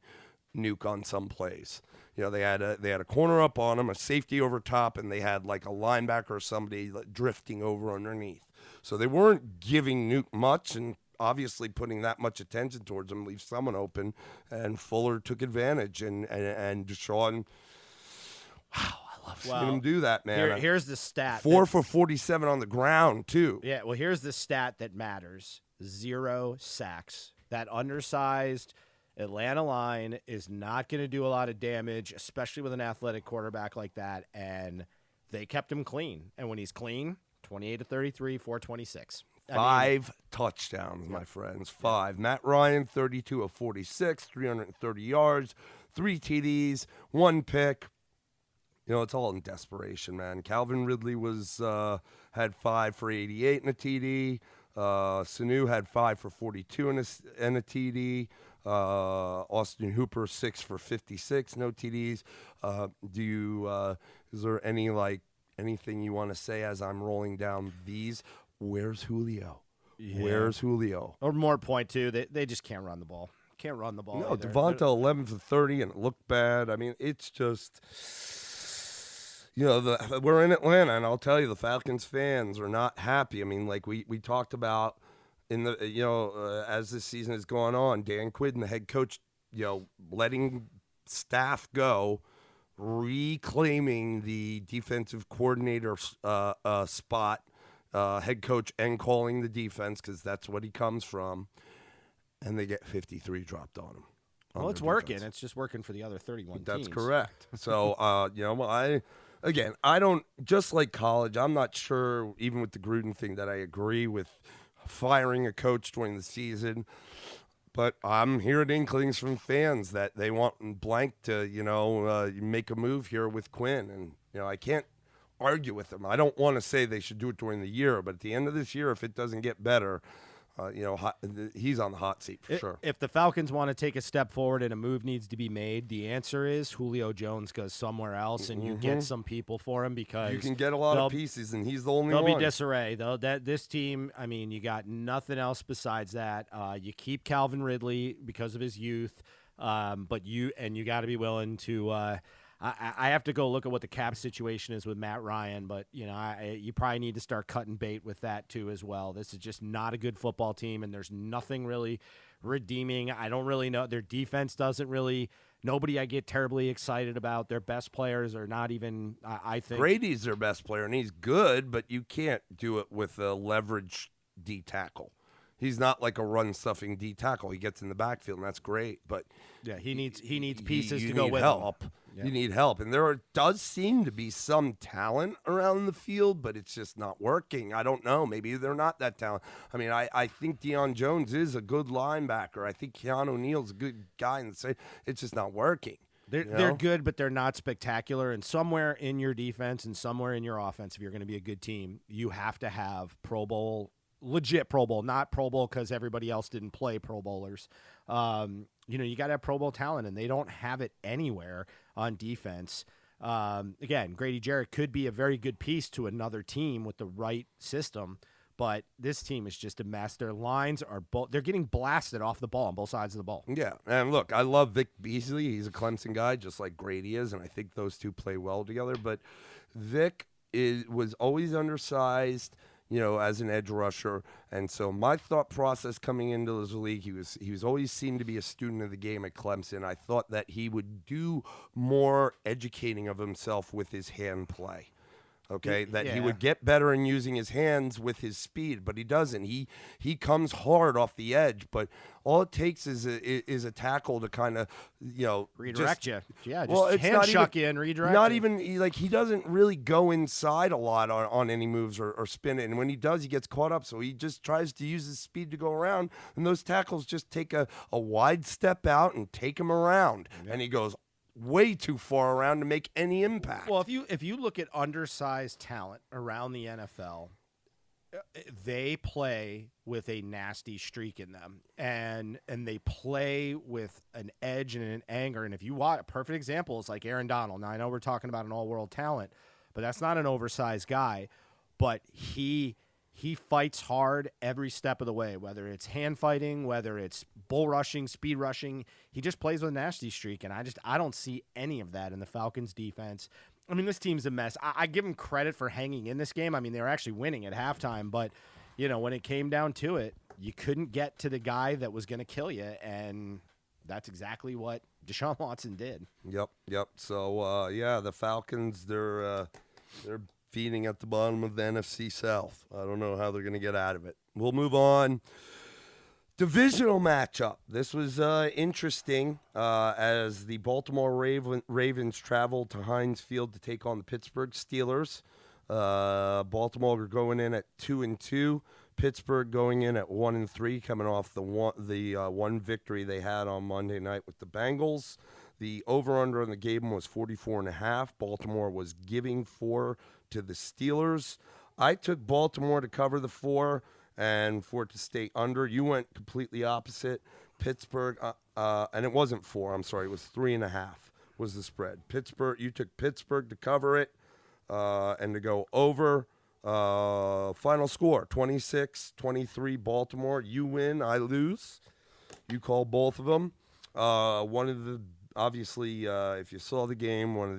Nuke on some plays. They had a corner up on him, a safety over top, and they had like a linebacker or somebody drifting over underneath. So they weren't giving Nuke much, and obviously putting that much attention towards him leaves someone open, and Fuller took advantage, and Deshaun, wow, I love seeing him do that, man. Here's the stat. 4 for 47 on the ground, too. Yeah, well, here's the stat that matters. 0 sacks. That undersized Atlanta line is not going to do a lot of damage, especially with an athletic quarterback like that, and they kept him clean. And when he's clean, 28 to 33, 426. 5 touchdowns, my friends. 5. Matt Ryan, 32 of 46, 330 yards, 3 TDs, 1 pick. You know, it's all in desperation, man. Calvin Ridley had 5 for 88 and a TD. Sanu had 5 for 42 and a TD. Austin Hooper 6 for 56, no TDs. Is there anything you want to say as I'm rolling down these? Where's Julio? Yeah. Where's Julio? Or more point too, they just can't run the ball. Can't run the ball. No, either. Devonta 11 for 30, and it looked bad. I mean, it's just, you know, we're in Atlanta, and I'll tell you, the Falcons fans are not happy. I mean, like we talked about in the, you know, as this season is going on, Dan Quinn, the head coach, you know, letting staff go, reclaiming the defensive coordinator spot, head coach, and calling the defense because that's what he comes from. And they get 53 dropped on them. Well, it's working. It's just working for the other 31 teams. That's correct. So, you know, I don't, just like college, I'm not sure, even with the Gruden thing, that I agree with firing a coach during the season. But I'm hearing inklings from fans that they want blank to, you know, make a move here with Quinn. And, you know, I can't argue with them. I don't want to say they should do it during the year, but at the end of this year, if it doesn't get better, you know, he's on the hot seat for sure. If the Falcons want to take a step forward and a move needs to be made, the answer is Julio Jones goes somewhere else, and you get some people for him because you can get a lot of pieces, and he's the only one. There'll be disarray though. This team, I mean, you got nothing else besides that. You keep Calvin Ridley because of his youth, but you got to be willing to. I have to go look at what the cap situation is with Matt Ryan, but you know, you probably need to start cutting bait with that too as well. This is just not a good football team, and there's nothing really redeeming. I don't really know. Their defense doesn't really. Nobody I get terribly excited about. Their best players are not even. I think Brady's their best player, and he's good, but you can't do it with a leverage D tackle. He's not like a run-stuffing D tackle. He gets in the backfield, and that's great. But yeah, he needs pieces to go with help. him. Yeah. You need help, and does seem to be some talent around the field, but it's just not working. I don't know. Maybe they're not that talented. I mean, I think Deion Jones is a good linebacker. I think Keanu Neal's a good guy, and it's just not working. They're good, but they're not spectacular. And somewhere in your defense and somewhere in your offense, if you're going to be a good team, you have to have Pro Bowl. Legit Pro Bowl, not Pro Bowl because everybody else didn't play Pro Bowlers. You know, you got to have Pro Bowl talent, and they don't have it anywhere on defense. Again, Grady Jarrett could be a very good piece to another team with the right system, but this team is just a mess. Their lines are they're getting blasted off the ball on both sides of the ball. Yeah, and look, I love Vic Beasley. He's a Clemson guy, just like Grady is, and I think those two play well together. But Vic was always undersized, you know, as an edge rusher. And so my thought process coming into this league, he was always seemed to be a student of the game at Clemson. I thought that he would do more educating of himself with his hand play. Okay, that he would get better in using his hands with his speed, but he doesn't. He comes hard off the edge, but all it takes is a tackle to kind of, you know, redirect you. Yeah, just it's hand chuck you and redirect. Not even he doesn't really go inside a lot on any moves or spin it, and when he does, he gets caught up. So he just tries to use his speed to go around, and those tackles just take a wide step out and take him around, and he goes way too far around to make any impact. Well, if you look at undersized talent around the NFL, they play with a nasty streak in them, and they play with an edge and an anger. And if you watch, a perfect example is like Aaron Donald. Now I know we're talking about an all-world talent, but that's not an oversized guy. But he fights hard every step of the way, whether it's hand fighting, whether it's bull rushing, speed rushing. He just plays with a nasty streak, and I don't see any of that in the Falcons' defense. I mean, this team's a mess. I give them credit for hanging in this game. I mean, they were actually winning at halftime, but, you know, when it came down to it, you couldn't get to the guy that was going to kill you, and that's exactly what Deshaun Watson did. Yep. So, the Falcons, they're feeding at the bottom of the NFC South. I don't know how they're going to get out of it. We'll move on. Divisional matchup. This was interesting as the Baltimore Ravens traveled to Heinz Field to take on the Pittsburgh Steelers. Baltimore are going in at 2-2. Pittsburgh going in at 1-3, coming off the one victory they had on Monday night with the Bengals. The over/under on the game was 44.5. Baltimore was giving 4 to the Steelers. I took Baltimore to cover the 4 and for it to stay under. You went completely opposite. Pittsburgh, and it wasn't 4. I'm sorry, it was 3.5 was the spread. You took Pittsburgh to cover it and to go over. Final score, 26-23 Baltimore. You win, I lose. You call both of them. Obviously, if you saw the game, one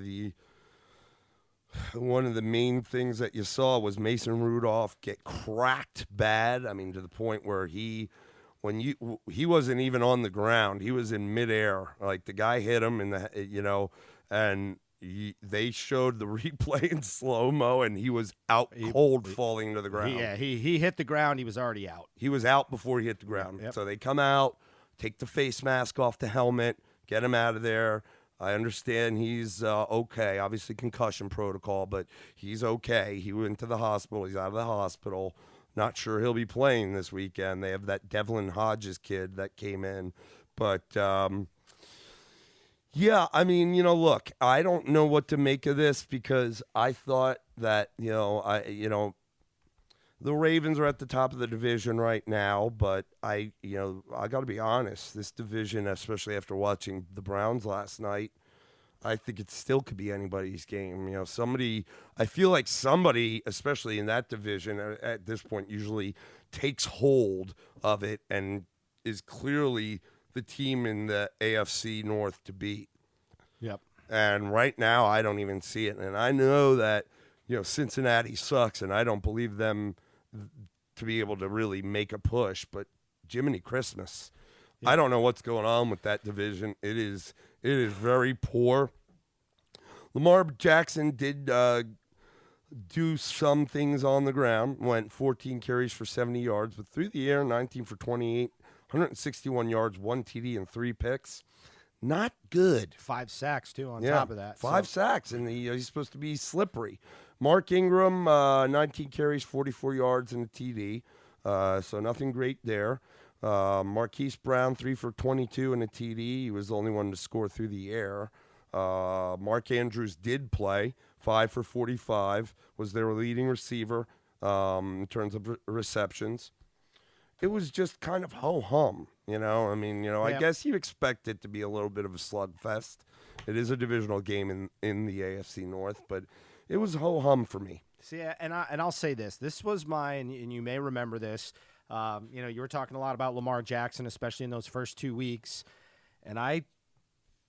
of the main things that you saw was Mason Rudolph get cracked bad. I mean, to the point where he wasn't even on the ground. He was in midair. Like the guy hit him, and they showed the replay in slow-mo, and he was out cold, falling to the ground. He hit the ground. He was already out. He was out before he hit the ground. Yep. So they come out, take the face mask off the helmet, get him out of there. I understand he's okay. Obviously concussion protocol, but he's okay. He went to the hospital. He's out of the hospital. Not sure he'll be playing this weekend. They have that Devlin Hodges kid that came in. But, yeah, I mean, look, I don't know what to make of this because I thought that, the Ravens are at the top of the division right now, but I got to be honest. This division, especially after watching the Browns last night, I think it still could be anybody's game. I feel like somebody, especially in that division at this point, usually takes hold of it and is clearly the team in the AFC North to beat. Yep. And right now, I don't even see it. And I know that, Cincinnati sucks, and I don't believe them to be able to really make a push, but Jiminy Christmas. Yeah. I don't know what's going on with that division. It is very poor. Lamar Jackson did do some things on the ground, went 14 carries for 70 yards, but through the air, 19 for 28, 161 yards, 1 TD, and 3 picks. Not good. 5 sacks, too, on top of that. 5 sacks, and he's supposed to be slippery. Mark Ingram, 19 carries, 44 yards, and a TD. So nothing great there. Marquise Brown, 3 for 22 and a TD. He was the only one to score through the air. Mark Andrews did play, 5 for 45, was their leading receiver in terms of receptions. It was just kind of ho-hum, I guess you expect it to be a little bit of a slugfest. It is a divisional game in the AFC North, but it was ho-hum for me. See, and I'll say this. This was mine, and you may remember this. You were talking a lot about Lamar Jackson, especially in those first 2 weeks, and I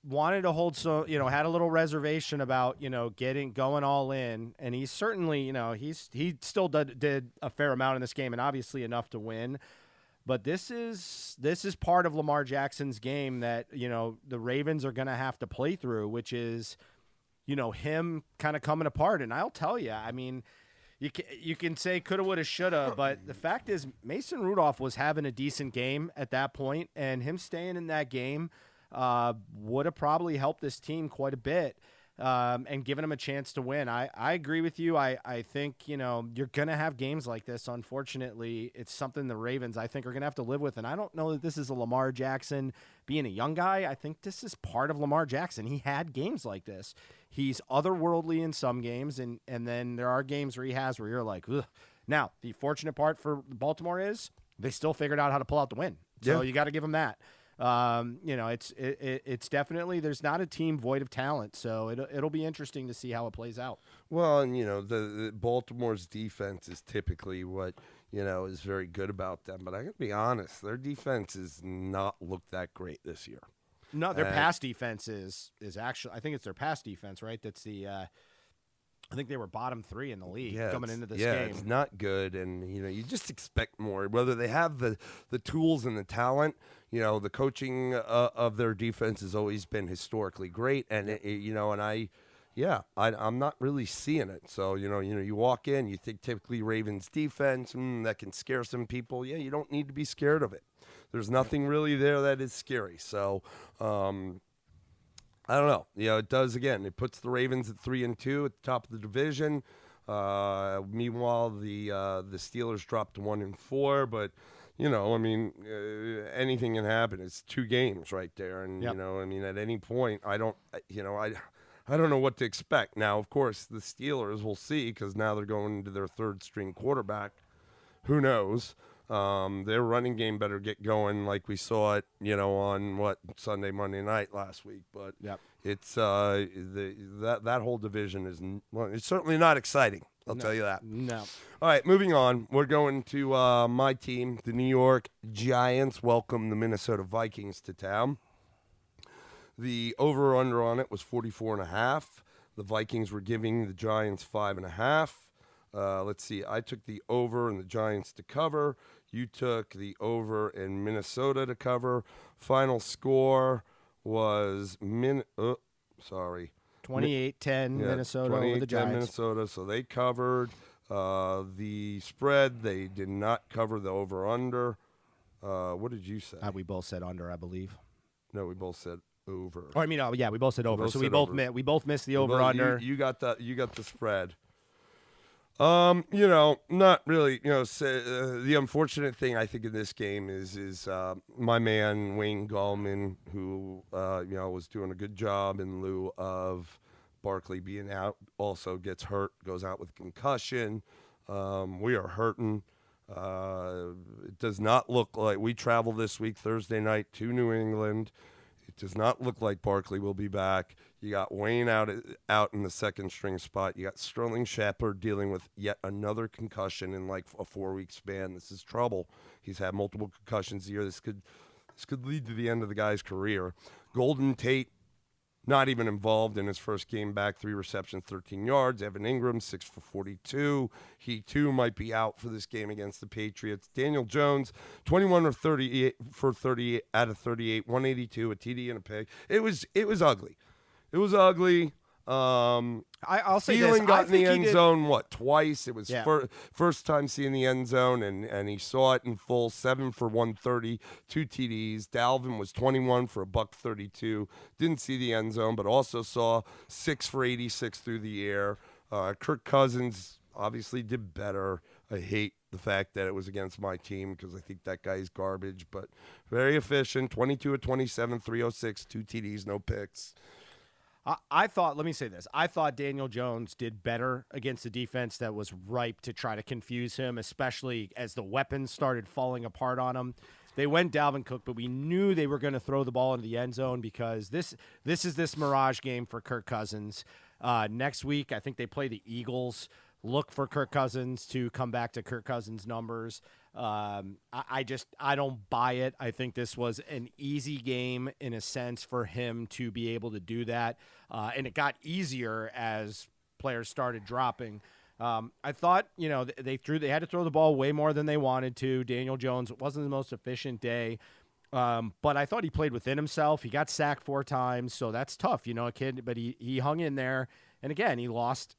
wanted to hold had a little reservation about going all in, and he certainly he still did a fair amount in this game, and obviously enough to win. But this is part of Lamar Jackson's game that the Ravens are going to have to play through, which is him kind of coming apart. And I'll tell you, I mean, you can say coulda, woulda, shoulda, but the fact is Mason Rudolph was having a decent game at that point, and him staying in that game would have probably helped this team quite a bit and given him a chance to win. I agree with you. I think, you're going to have games like this. Unfortunately, it's something the Ravens, I think, are going to have to live with, and I don't know that this is a Lamar Jackson being a young guy. I think this is part of Lamar Jackson. He had games like this. He's otherworldly in some games, and then there are games where you're like, ugh. Now, the fortunate part for Baltimore is they still figured out how to pull out the win. So you got to give them that. It's definitely, there's not a team void of talent, so it'll be interesting to see how it plays out. Well, and the Baltimore's defense is typically what is very good about them, but I gotta be honest, their defense has not looked that great this year. No, their pass defense is actually, I think it's their pass defense, right? That's the I think they were bottom 3 in the league coming into this game. Yeah, it's not good, and you just expect more. Whether they have the tools and the talent, the coaching of their defense has always been historically great, and I'm not really seeing it. So you walk in, you think typically Ravens defense that can scare some people. Yeah, you don't need to be scared of it. There's nothing really there that is scary. So. I don't know. It does again. It puts the Ravens at 3-2 at the top of the division. Meanwhile, the Steelers dropped to 1-4, but I mean, anything can happen. It's 2 games right there, and I mean, at any point, I don't know what to expect. Now, of course, the Steelers will see because now they're going into their 3rd string quarterback. Who knows? Their running game better get going like we saw it, on Sunday, Monday night last week. But it's that whole division is it's certainly not exciting. I'll tell you that. No. All right, moving on. We're going to my team, the New York Giants. Welcome the Minnesota Vikings to town. The over/under on it was 44.5. The Vikings were giving the Giants 5.5. Let's see. I took the over and the Giants to cover. You took the over in Minnesota to cover. Final score was 28-10 Minnesota over the Giants. Minnesota, so they covered. The spread, they did not cover the over/under. What did you say? We both said under, I believe. No, we both said over. Oh, I mean, we both said over. So we both missed the over under. You got the spread. Not really. The unfortunate thing I think in this game is my man Wayne Gallman, who was doing a good job in lieu of Barkley being out, also gets hurt, goes out with concussion. We are hurting. It does not look like we travel this week Thursday night to New England. It does not look like Barkley will be back. You got Wayne out in the 2nd string spot. You got Sterling Shepard dealing with yet another concussion in like a 4-week span. This is trouble. He's had multiple concussions here. This could lead to the end of the guy's career. Golden Tate, not even involved in his first game back. 3 receptions, 13 yards. Evan Ingram, 6 for 42. He, too, might be out for this game against the Patriots. Daniel Jones, 21 or 38 for 38 out of 38, 182, a TD and a pick. It was ugly. It was ugly. I'll say Thielen this. got in the end zone, twice? It was first time seeing the end zone, and he saw it in full. 7 for 130, 2 TDs. Dalvin was 21 for $132. Didn't see the end zone, but also saw 6 for 86 through the air. Kirk Cousins obviously did better. I hate the fact that it was against my team because I think that guy's garbage, but very efficient. 22 of 27, 306, 2 TDs, no picks. I thought, let me say this. I thought Daniel Jones did better against a defense that was ripe to try to confuse him, especially as the weapons started falling apart on him. They went Dalvin Cook, but we knew they were going to throw the ball into the end zone because this is this mirage game for Kirk Cousins. Next week, I think they play the Eagles. Look for Kirk Cousins to come back to Kirk Cousins numbers. I don't buy it. I think this was an easy game in a sense for him to be able to do that. And it got easier as players started dropping. I thought, they had to throw the ball way more than they wanted to. Daniel Jones, it wasn't the most efficient day. But I thought he played within himself. He got sacked 4 times, so that's tough, a kid, but he hung in there. And again, he lost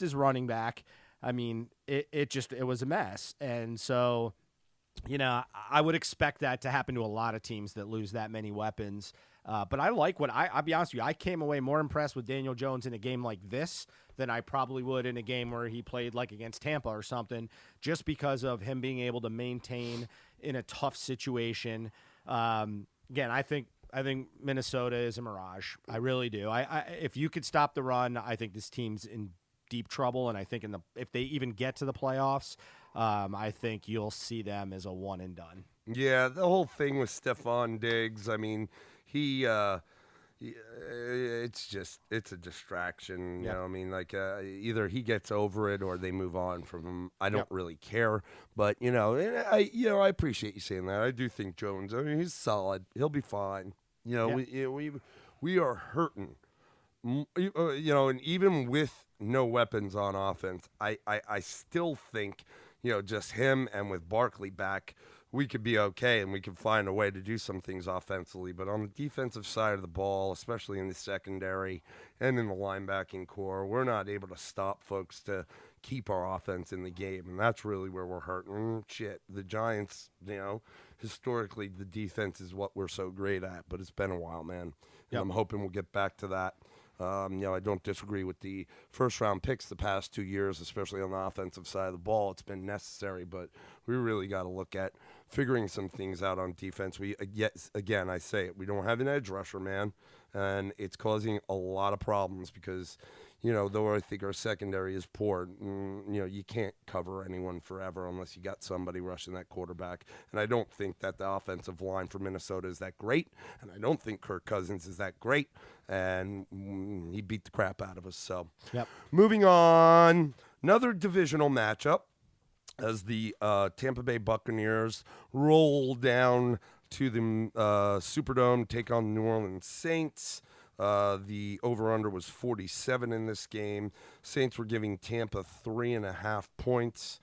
his running back. I mean, it was a mess. And so, I would expect that to happen to a lot of teams that lose that many weapons. But I like I'll be honest with you, I came away more impressed with Daniel Jones in a game like this than I probably would in a game where he played like against Tampa or something, just because of him being able to maintain in a tough situation. Again, I think Minnesota is a mirage. I really do. If you could stop the run, I think this team's in deep trouble. And I think if they even get to the playoffs, I think you'll see them as a one and done. Yeah, the whole thing with Stephon Diggs. I mean, it's a distraction. You know, I mean, like either he gets over it or they move on from him. I don't really care, but I appreciate you saying that. I do think Jones. I mean, he's solid. He'll be fine. We are hurting. And even with no weapons on offense, I still think just him and with Barkley back, we could be okay and we could find a way to do some things offensively. But on the defensive side of the ball, especially in the secondary and in the linebacking core, we're not able to stop folks to keep our offense in the game. And that's really where we're hurting. The Giants, historically the defense is what we're so great at. But it's been a while, man. And I'm hoping we'll get back to that. I don't disagree with the first-round picks the past 2 years, especially on the offensive side of the ball. It's been necessary, but we really got to look at figuring some things out on defense. Again, I say it, we don't have an edge rusher, man, and it's causing a lot of problems because, though I think our secondary is poor, you can't cover anyone forever unless you got somebody rushing that quarterback. And I don't think that the offensive line for Minnesota is that great, and I don't think Kirk Cousins is that great, and he beat the crap out of us. So, Moving on, another divisional matchup as the Tampa Bay Buccaneers roll down to the Superdome, take on the New Orleans Saints. The over-under was 47 in this game. Saints were giving Tampa 3.5 points.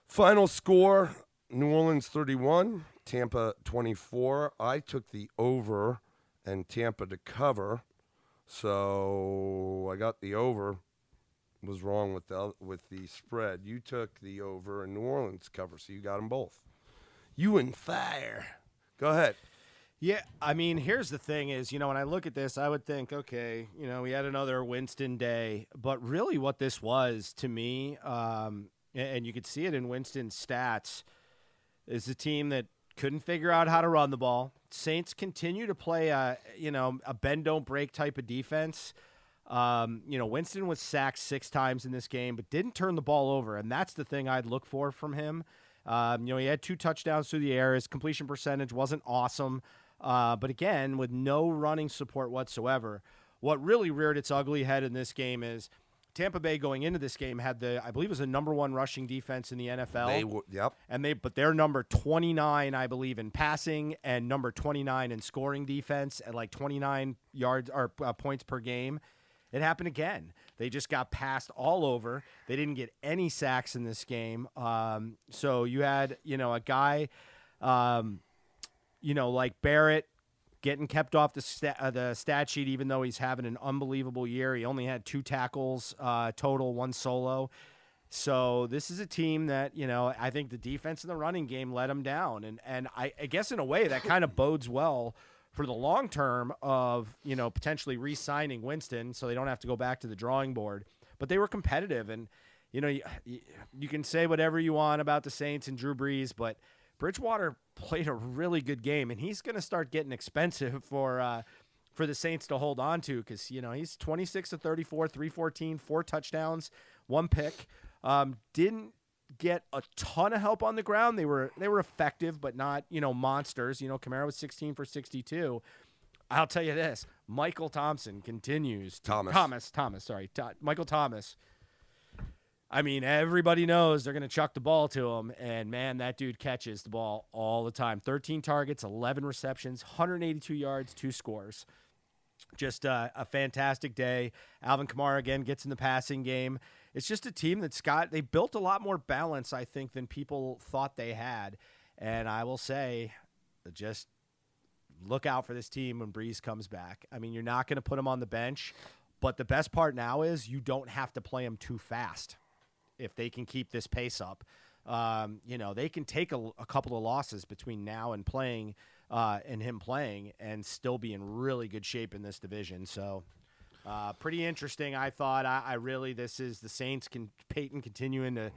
Final score, New Orleans 31, Tampa 24. I took the over and Tampa to cover, so I got the over. Was wrong with the spread. You took the over and New Orleans cover, so you got them both. You and fire. Go ahead. Yeah, I mean, here's the thing is, when I look at this, I would think, okay, we had another Winston day. But really what this was to me, and you could see it in Winston's stats, is a team that couldn't figure out how to run the ball. Saints continue to play a bend-don't-break type of defense. Winston was sacked 6 times in this game, but didn't turn the ball over, and that's the thing I'd look for from him. He had 2 touchdowns through the air. His completion percentage wasn't awesome. But again, with no running support whatsoever, what really reared its ugly head in this game is Tampa Bay going into this game had I believe it was the number 1 rushing defense in the NFL. But they're number 29, I believe, in passing and number 29 in scoring defense at like 29 yards or points per game. It happened again. They just got passed all over. They didn't get any sacks in this game. So you had, a guy, like Barrett getting kept off the stat sheet, even though he's having an unbelievable year. He only had 2 tackles total, 1 solo. So this is a team that, I think the defense and the running game let them down. And I guess in a way that kind of bodes well for the long term of, potentially re-signing Winston so they don't have to go back to the drawing board. But they were competitive. And, you can say whatever you want about the Saints and Drew Brees, but Bridgewater played a really good game. And he's going to start getting expensive for the Saints to hold on to because, he's 26 of 34, 314, 4 touchdowns, 1 pick. Didn't get a ton of help on the ground. They were effective, but not, monsters. Kamara was 16 for 62. I'll tell you this, Michael Thompson continues. Michael Thomas. I mean, everybody knows they're going to chuck the ball to him, and, man, that dude catches the ball all the time. 13 targets, 11 receptions, 182 yards, 2 scores. Just a fantastic day. Alvin Kamara, again, gets in the passing game. It's just a team they built a lot more balance, I think, than people thought they had. And I will say, just look out for this team when Breeze comes back. I mean, you're not going to put him on the bench, but the best part now is you don't have to play him too fast if they can keep this pace up. They can take a couple of losses between now and playing and him playing and still be in really good shape in this division. So pretty interesting. I thought this is the Saints Peyton continuing to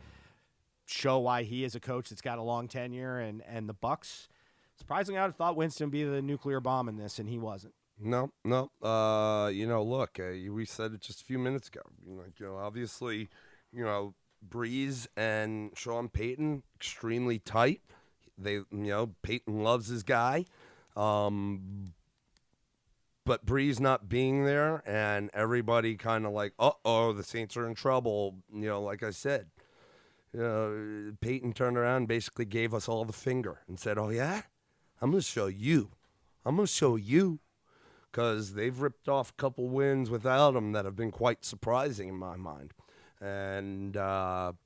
show why he is a coach that's got a long tenure and the Bucs. Surprisingly, I would have thought Winston would be the nuclear bomb in this, and he wasn't. No. Look, we said it just a few minutes ago. Obviously, Breeze and Sean Payton extremely tight. Payton loves his guy, but Breeze not being there, and everybody kind of like, the Saints are in trouble. Like I said, Payton turned around and basically gave us all the finger and said, "Oh yeah, I'm going to show you. I'm going to show you." Because they've ripped off a couple wins without him that have been quite surprising in my mind. And, right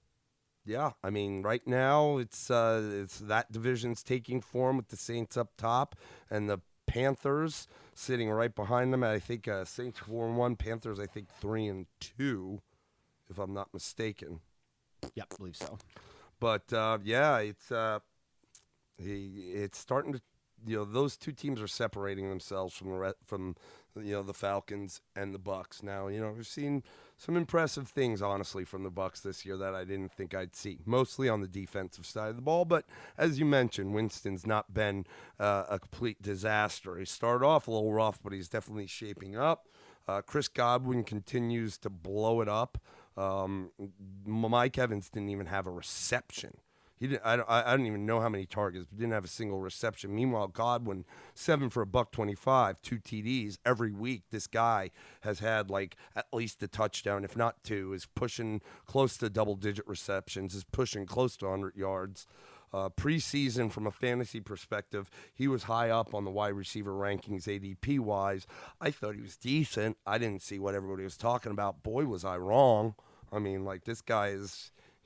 now it's that division's taking form with the Saints up top and the Panthers sitting right behind them. I think Saints 4-1, Panthers I think 3-2, if I'm not mistaken. Yep, I believe so. But, it's starting to those two teams are separating themselves from the Falcons and the Bucks. Now, we've seen some impressive things, honestly, from the Bucks this year that I didn't think I'd see, mostly on the defensive side of the ball. But as you mentioned, Winston's not been a complete disaster. He started off a little rough, but he's definitely shaping up. Chris Godwin continues to blow it up. Mike Evans didn't even have a reception. He didn't. I don't even know how many targets, but didn't have a single reception. Meanwhile, Godwin, 7 for $125, 2 TDs every week. This guy has had like at least a touchdown, if not 2. Is pushing close to double-digit receptions. Is pushing close to 100 yards. Preseason, from a fantasy perspective, he was high up on the wide receiver rankings ADP-wise. I thought he was decent. I didn't see what everybody was talking about. Boy, was I wrong. I mean, like, this guy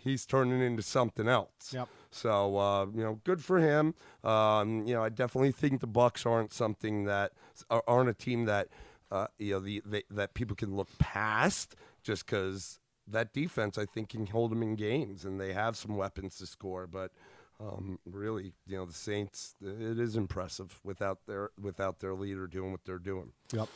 he's turning into something else. Yep. So, good for him. I definitely think the Bucks aren't a team that, that people can look past just because that defense, I think, can hold them in games, and they have some weapons to score. But really, the Saints, it is impressive without their leader doing what they're doing. Yep.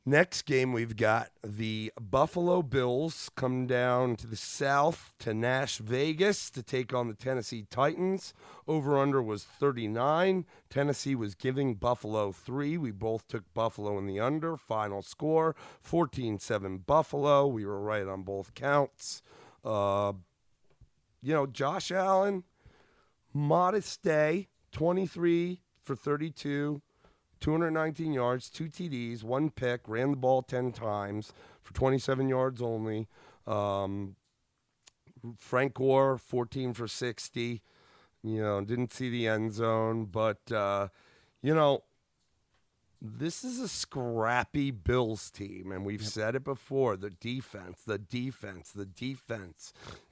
Next game, we've got the Buffalo Bills come down to the south to Nash Vegas to take on the Tennessee Titans. Over-under was 39. Tennessee was giving Buffalo 3. We both took Buffalo in the under. Final score, 14-7 Buffalo. We were right on both counts. Josh Allen, modest day, 23 for 32. 219 yards, 2 TDs, 1 pick, ran the ball 10 times for 27 yards only. Frank Gore, 14 for 60. Didn't see the end zone, but, this is a scrappy Bills team, and we've said it before, the defense.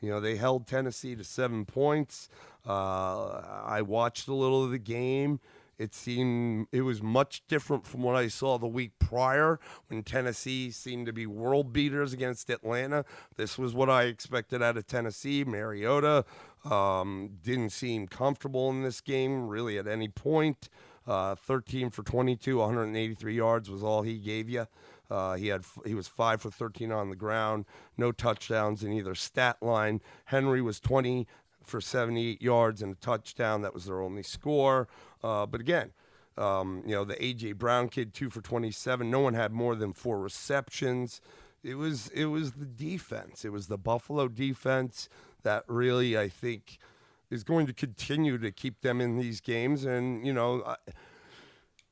They held Tennessee to 7 points. I watched a little of the game. It seemed it was much different from what I saw the week prior when Tennessee seemed to be world beaters against Atlanta. This was what I expected out of Tennessee. Mariota didn't seem comfortable in this game really at any point. 13 for 22, 183 yards was all he gave you. He was 5 for 13 on the ground, no touchdowns in either stat line. Henry was 20 for 78 yards and a touchdown. That was their only score. But again, the A.J. Brown kid, 2 for 27. No one had more than 4 receptions. It was the defense. It was the Buffalo defense that really, I think, is going to continue to keep them in these games. And,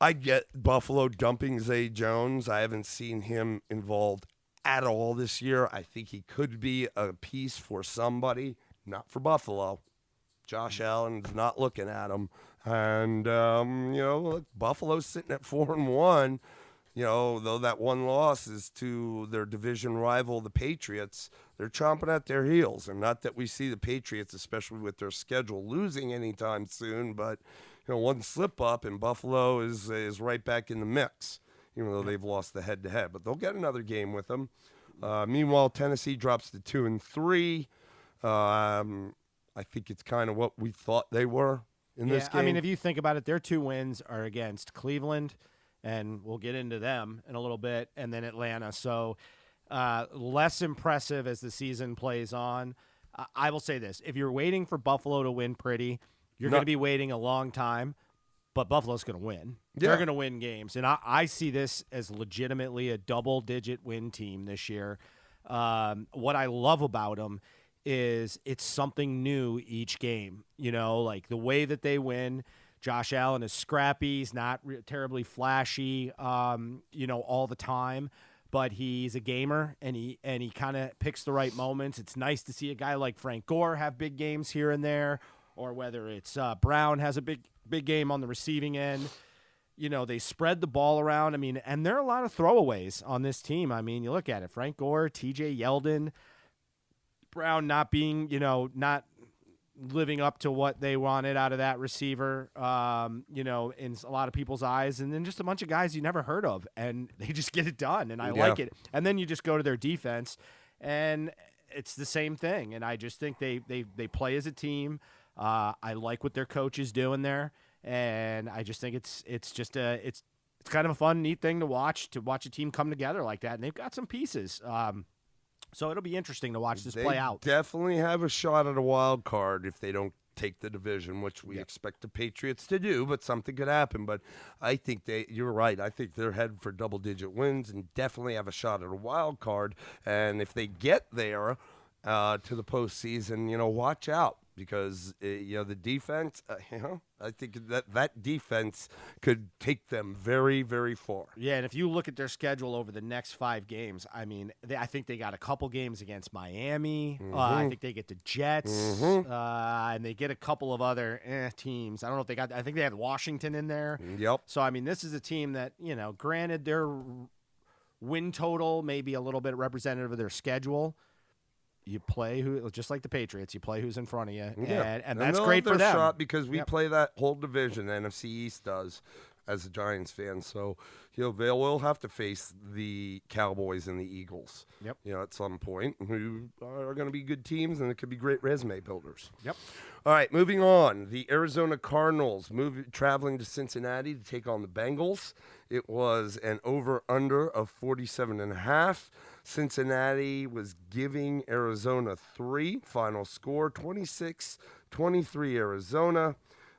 I get Buffalo dumping Zay Jones. I haven't seen him involved at all this year. I think he could be a piece for somebody. Not for Buffalo. Josh Allen's not looking at him. And, Buffalo's sitting at 4-1. Though that one loss is to their division rival, the Patriots, they're chomping at their heels. And not that we see the Patriots, especially with their schedule, losing anytime soon. But, one slip-up and Buffalo is right back in the mix, even though they've lost the head-to-head. But they'll get another game with them. Meanwhile, Tennessee drops to 2-3. I think it's kind of what we thought they were in this game. I mean, if you think about it, their 2 wins are against Cleveland, and we'll get into them in a little bit, and then Atlanta. So less impressive as the season plays on. I will say this. If you're waiting for Buffalo to win pretty, you're going to be waiting a long time, but Buffalo's going to win. Yeah. They're going to win games. And I see this as legitimately a double-digit win team this year. What I love about them is it's something new each game. Like the way that they win. Josh Allen is scrappy. He's not terribly flashy, all the time. But he's a gamer, and he kind of picks the right moments. It's nice to see a guy like Frank Gore have big games here and there, or whether it's Brown has a big game on the receiving end. They spread the ball around. I mean, and there are a lot of throwaways on this team. I mean, you look at it. Frank Gore, TJ Yeldon, Brown not being, not living up to what they wanted out of that receiver, in a lot of people's eyes. And then just a bunch of guys you never heard of, and they just get it done, and I like it. And then you just go to their defense, and it's the same thing. And I just think they play as a team. I like what their coach is doing there. and I just think it's kind of a fun, neat thing to watch a team come together like that, and they've got some pieces. So it'll be interesting to watch this play out. Definitely have a shot at a wild card if they don't take the division, which we expect the Patriots to do, but something could happen. But I think you're right. I think they're headed for double-digit wins and definitely have a shot at a wild card. And if they get there to the postseason, watch out because, the defense, I think that defense could take them very, very far. Yeah, and if you look at their schedule over the next 5 games, I mean, I think they got a couple games against Miami. I think they get the Jets, and they get a couple of other teams. I don't know if I think they had Washington in there. Yep. So, I mean, this is a team that, granted their win total may be a little bit representative of their schedule. You play just like the Patriots. You play who's in front of you, and that's great for them. Shot because we play that whole division. The NFC East does, as a Giants fan. So they will have to face the Cowboys and the Eagles. Yep. At some point, who are going to be good teams, and it could be great resume builders. Yep. All right, moving on. The Arizona Cardinals traveling to Cincinnati to take on the Bengals. It was an over/under of 47.5. Cincinnati was giving Arizona 3. Final score, 26-23 Arizona.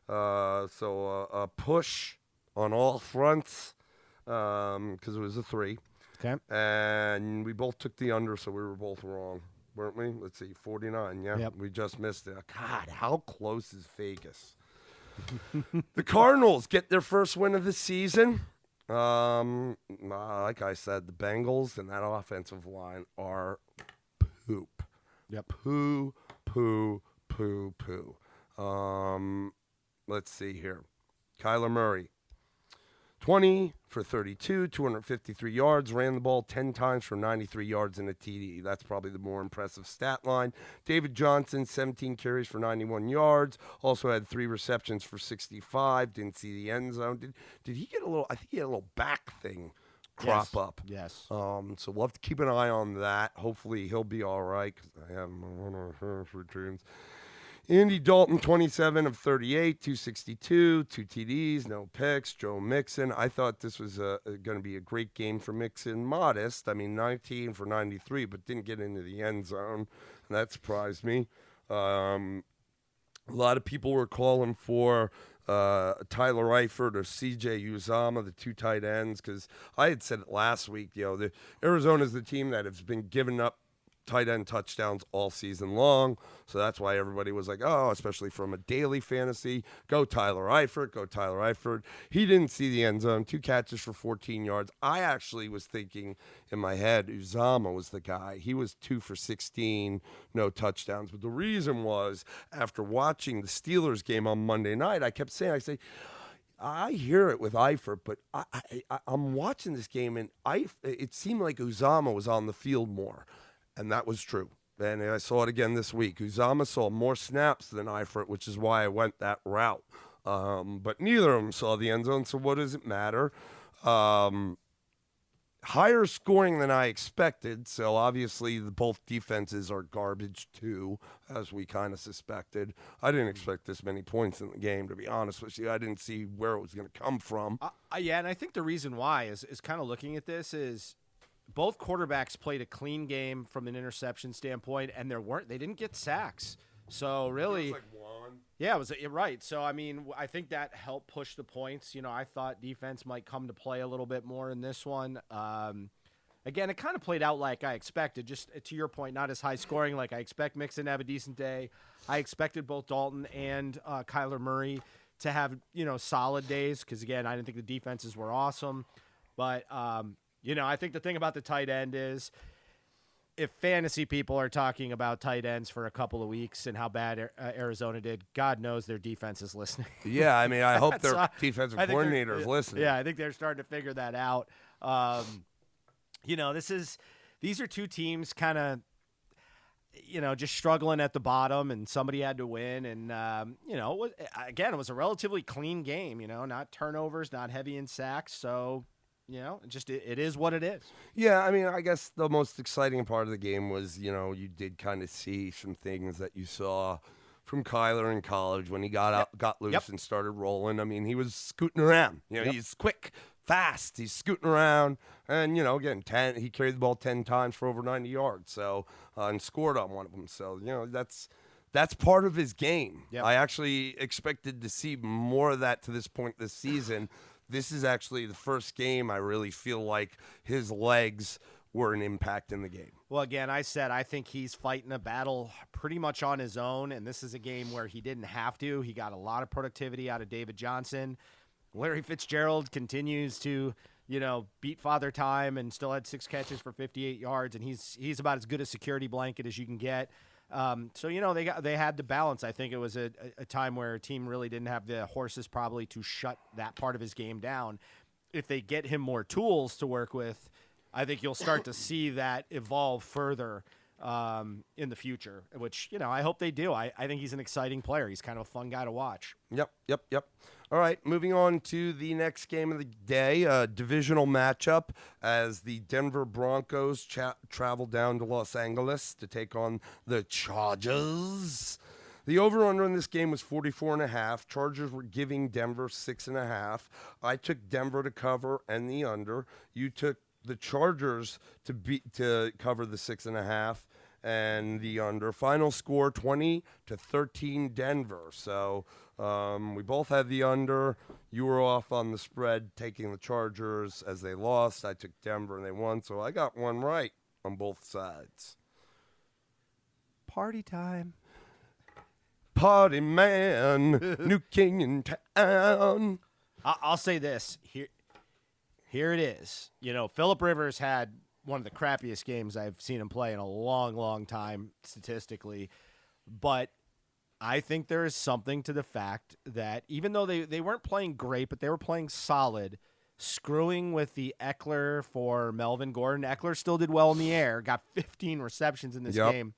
So a push on all fronts because it was a 3. Okay. And we both took the under, so we were both wrong, weren't we? Let's see, 49, yeah? Yep. We just missed it. God, how close is Vegas? The Cardinals get their first win of the season. Like I said, the Bengals and that offensive line are poop. Yep. Poo. Let's see here. Kyler Murray, 20 for 32, 253 yards, ran the ball 10 times for 93 yards and a TD. That's probably the more impressive stat line. David Johnson, 17 carries for 91 yards, also had 3 receptions for 65, didn't see the end zone. Did he get I think he had a little back thing crop up. Yes. So we'll have to keep an eye on that. Hopefully he'll be all right because I have him on one of our returns. Andy Dalton, 27 of 38, 262, 2 TDs, no picks. Joe Mixon. I thought this was going to be a great game for Mixon. Modest. 19 for 93, but didn't get into the end zone. And that surprised me. A lot of people were calling for Tyler Eifert or C.J. Uzama, the 2 tight ends, because I had said it last week. The Arizona's the team that has been giving up tight end touchdowns all season long. So that's why everybody was like, oh, especially from a daily fantasy, go Tyler Eifert. He didn't see the end zone, 2 catches for 14 yards. I actually was thinking in my head, Uzama was the guy. He was 2 for 16, no touchdowns. But the reason was, after watching the Steelers game on Monday night, I kept saying, I hear it with Eifert, but I'm watching this game, and it seemed like Uzama was on the field more. And that was true. And I saw it again this week. Uzama saw more snaps than Eifert, which is why I went that route. But neither of them saw the end zone, so what does it matter? Higher scoring than I expected, so obviously both defenses are garbage too, as we kind of suspected. I didn't expect this many points in the game, to be honest with you. I didn't see where it was going to come from. Yeah, and I think the reason why is kind of looking at this is both quarterbacks played a clean game from an interception standpoint, and they didn't get sacks. So really, it was like one. Yeah, you're right. So I mean, I think that helped push the points. I thought defense might come to play a little bit more in this one. Again, it kind of played out like I expected. Just to your point, not as high scoring. Like I expect Mixon to have a decent day. I expected both Dalton and Kyler Murray to have solid days because again, I didn't think the defenses were awesome, but. I think the thing about the tight end is if fantasy people are talking about tight ends for a couple of weeks and how bad Arizona did, God knows their defense is listening. Yeah, I hope their defensive coordinator is listening. Yeah, I think they're starting to figure that out. These are 2 teams kind of, just struggling at the bottom, and somebody had to win. And, it was a relatively clean game, not turnovers, not heavy in sacks. So, it is what it is. Yeah, I guess the most exciting part of the game was, you did kind of see some things that you saw from Kyler in college when he got loose and started rolling. I mean, he was scooting around. He's quick, fast. He's scooting around, and again, he carried the ball 10 times for over 90 yards. So and scored on one of them. So that's part of his game. Yep. I actually expected to see more of that to this point this season. This is actually the first game I really feel like his legs were an impact in the game. Well, again, I think he's fighting a battle pretty much on his own, and this is a game where he didn't have to. He got a lot of productivity out of David Johnson. Larry Fitzgerald continues to, beat Father Time and still had 6 catches for 58 yards, and he's about as good a security blanket as you can get. So they had the balance. I think it was a time where a team really didn't have the horses probably to shut that part of his game down. If they get him more tools to work with, I think you'll start to see that evolve further in the future, which, I hope they do. I think he's an exciting player. He's kind of a fun guy to watch. Yep. All right, moving on to the next game of the day, a divisional matchup as the Denver Broncos travel down to Los Angeles to take on the Chargers. The over-under in this game was 44.5. Chargers were giving Denver 6.5. I took Denver to cover and the under. You took the Chargers to cover the 6.5 and the under. Final score 20-13 Denver. So we both had the under. You were off on the spread, taking the Chargers as they lost. I took Denver and they won. So I got one right on both sides. Party time. Party man, new king in town. I'll say this. Here it is. Phillip Rivers had one of the crappiest games I've seen him play in a long, long time statistically. But I think there is something to the fact that even though they weren't playing great, but they were playing solid, screwing with the Eckler for Melvin Gordon. Eckler still did well in the air, got 15 receptions in this game.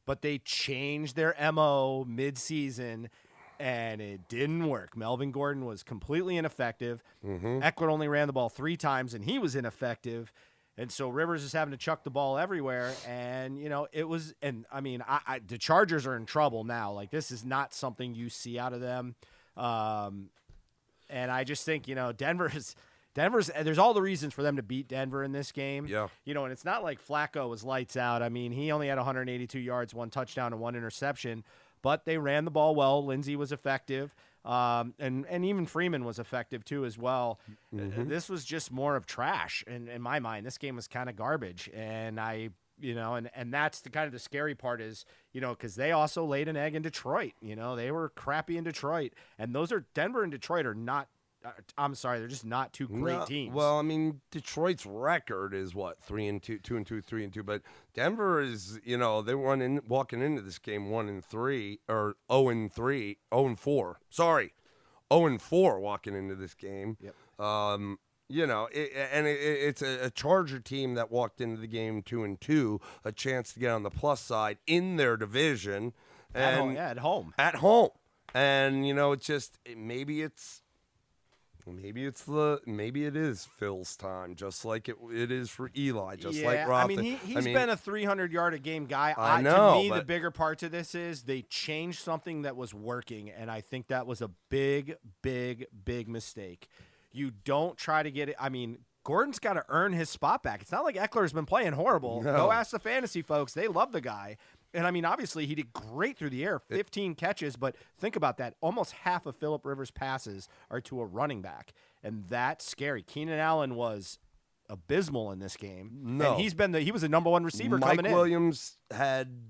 But they changed their MO mid-season, and it didn't work. Melvin Gordon was completely ineffective. Eckler only ran the ball 3 times, and he was ineffective. And so Rivers is having to chuck the ball everywhere. And, it was – and, I mean, the Chargers are in trouble now. Like, this is not something you see out of them. And I just think, Denver's – there's all the reasons for them to beat Denver in this game. Yeah. And it's not like Flacco was lights out. I mean, he only had 182 yards, 1 touchdown, and 1 interception. But they ran the ball well. Lindsey was effective. And even Freeman was effective, too, as well. This was just more of trash. In my mind, this game was kind of garbage. And and that's the kind of the scary part is, because they also laid an egg in Detroit. They were crappy in Detroit. And Denver and Detroit are not, I'm sorry, they're just not two great teams. Well, I mean, Detroit's record is what, 3-2, 2-2, 3-2. But Denver is, they were walking into this game 1-3 or 0-3, 0-4. Sorry, 0-4 walking into this game. Yep. It's a Charger team that walked into the game 2-2, a chance to get on the plus side in their division, and at home. And it's just maybe it is Phil's time, just like it is for Eli, just like Roth. I mean, he's been a 300-yard-a-game guy. I know. To me, the bigger part to this is they changed something that was working, and I think that was a big, big, big mistake. You don't try to get it. I mean, Gordon's got to earn his spot back. It's not like Eckler's been playing horrible. No. Go ask the fantasy folks. They love the guy. And, I mean, obviously he did great through the air, 15 catches, but think about that. Almost half of Phillip Rivers' passes are to a running back, and that's scary. Keenan Allen was abysmal in this game. No. And he was the number 1 receiver coming in. Mike Williams had,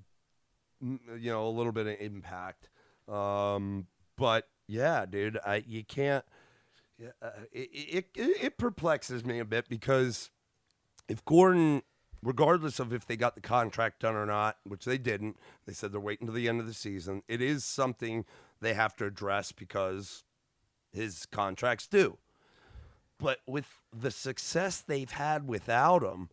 a little bit of impact. But, yeah, dude, you can't it perplexes me a bit because if Gordon – regardless of if they got the contract done or not, which they didn't, they said they're waiting until the end of the season. It is something they have to address because his contract's due. But with the success they've had without him,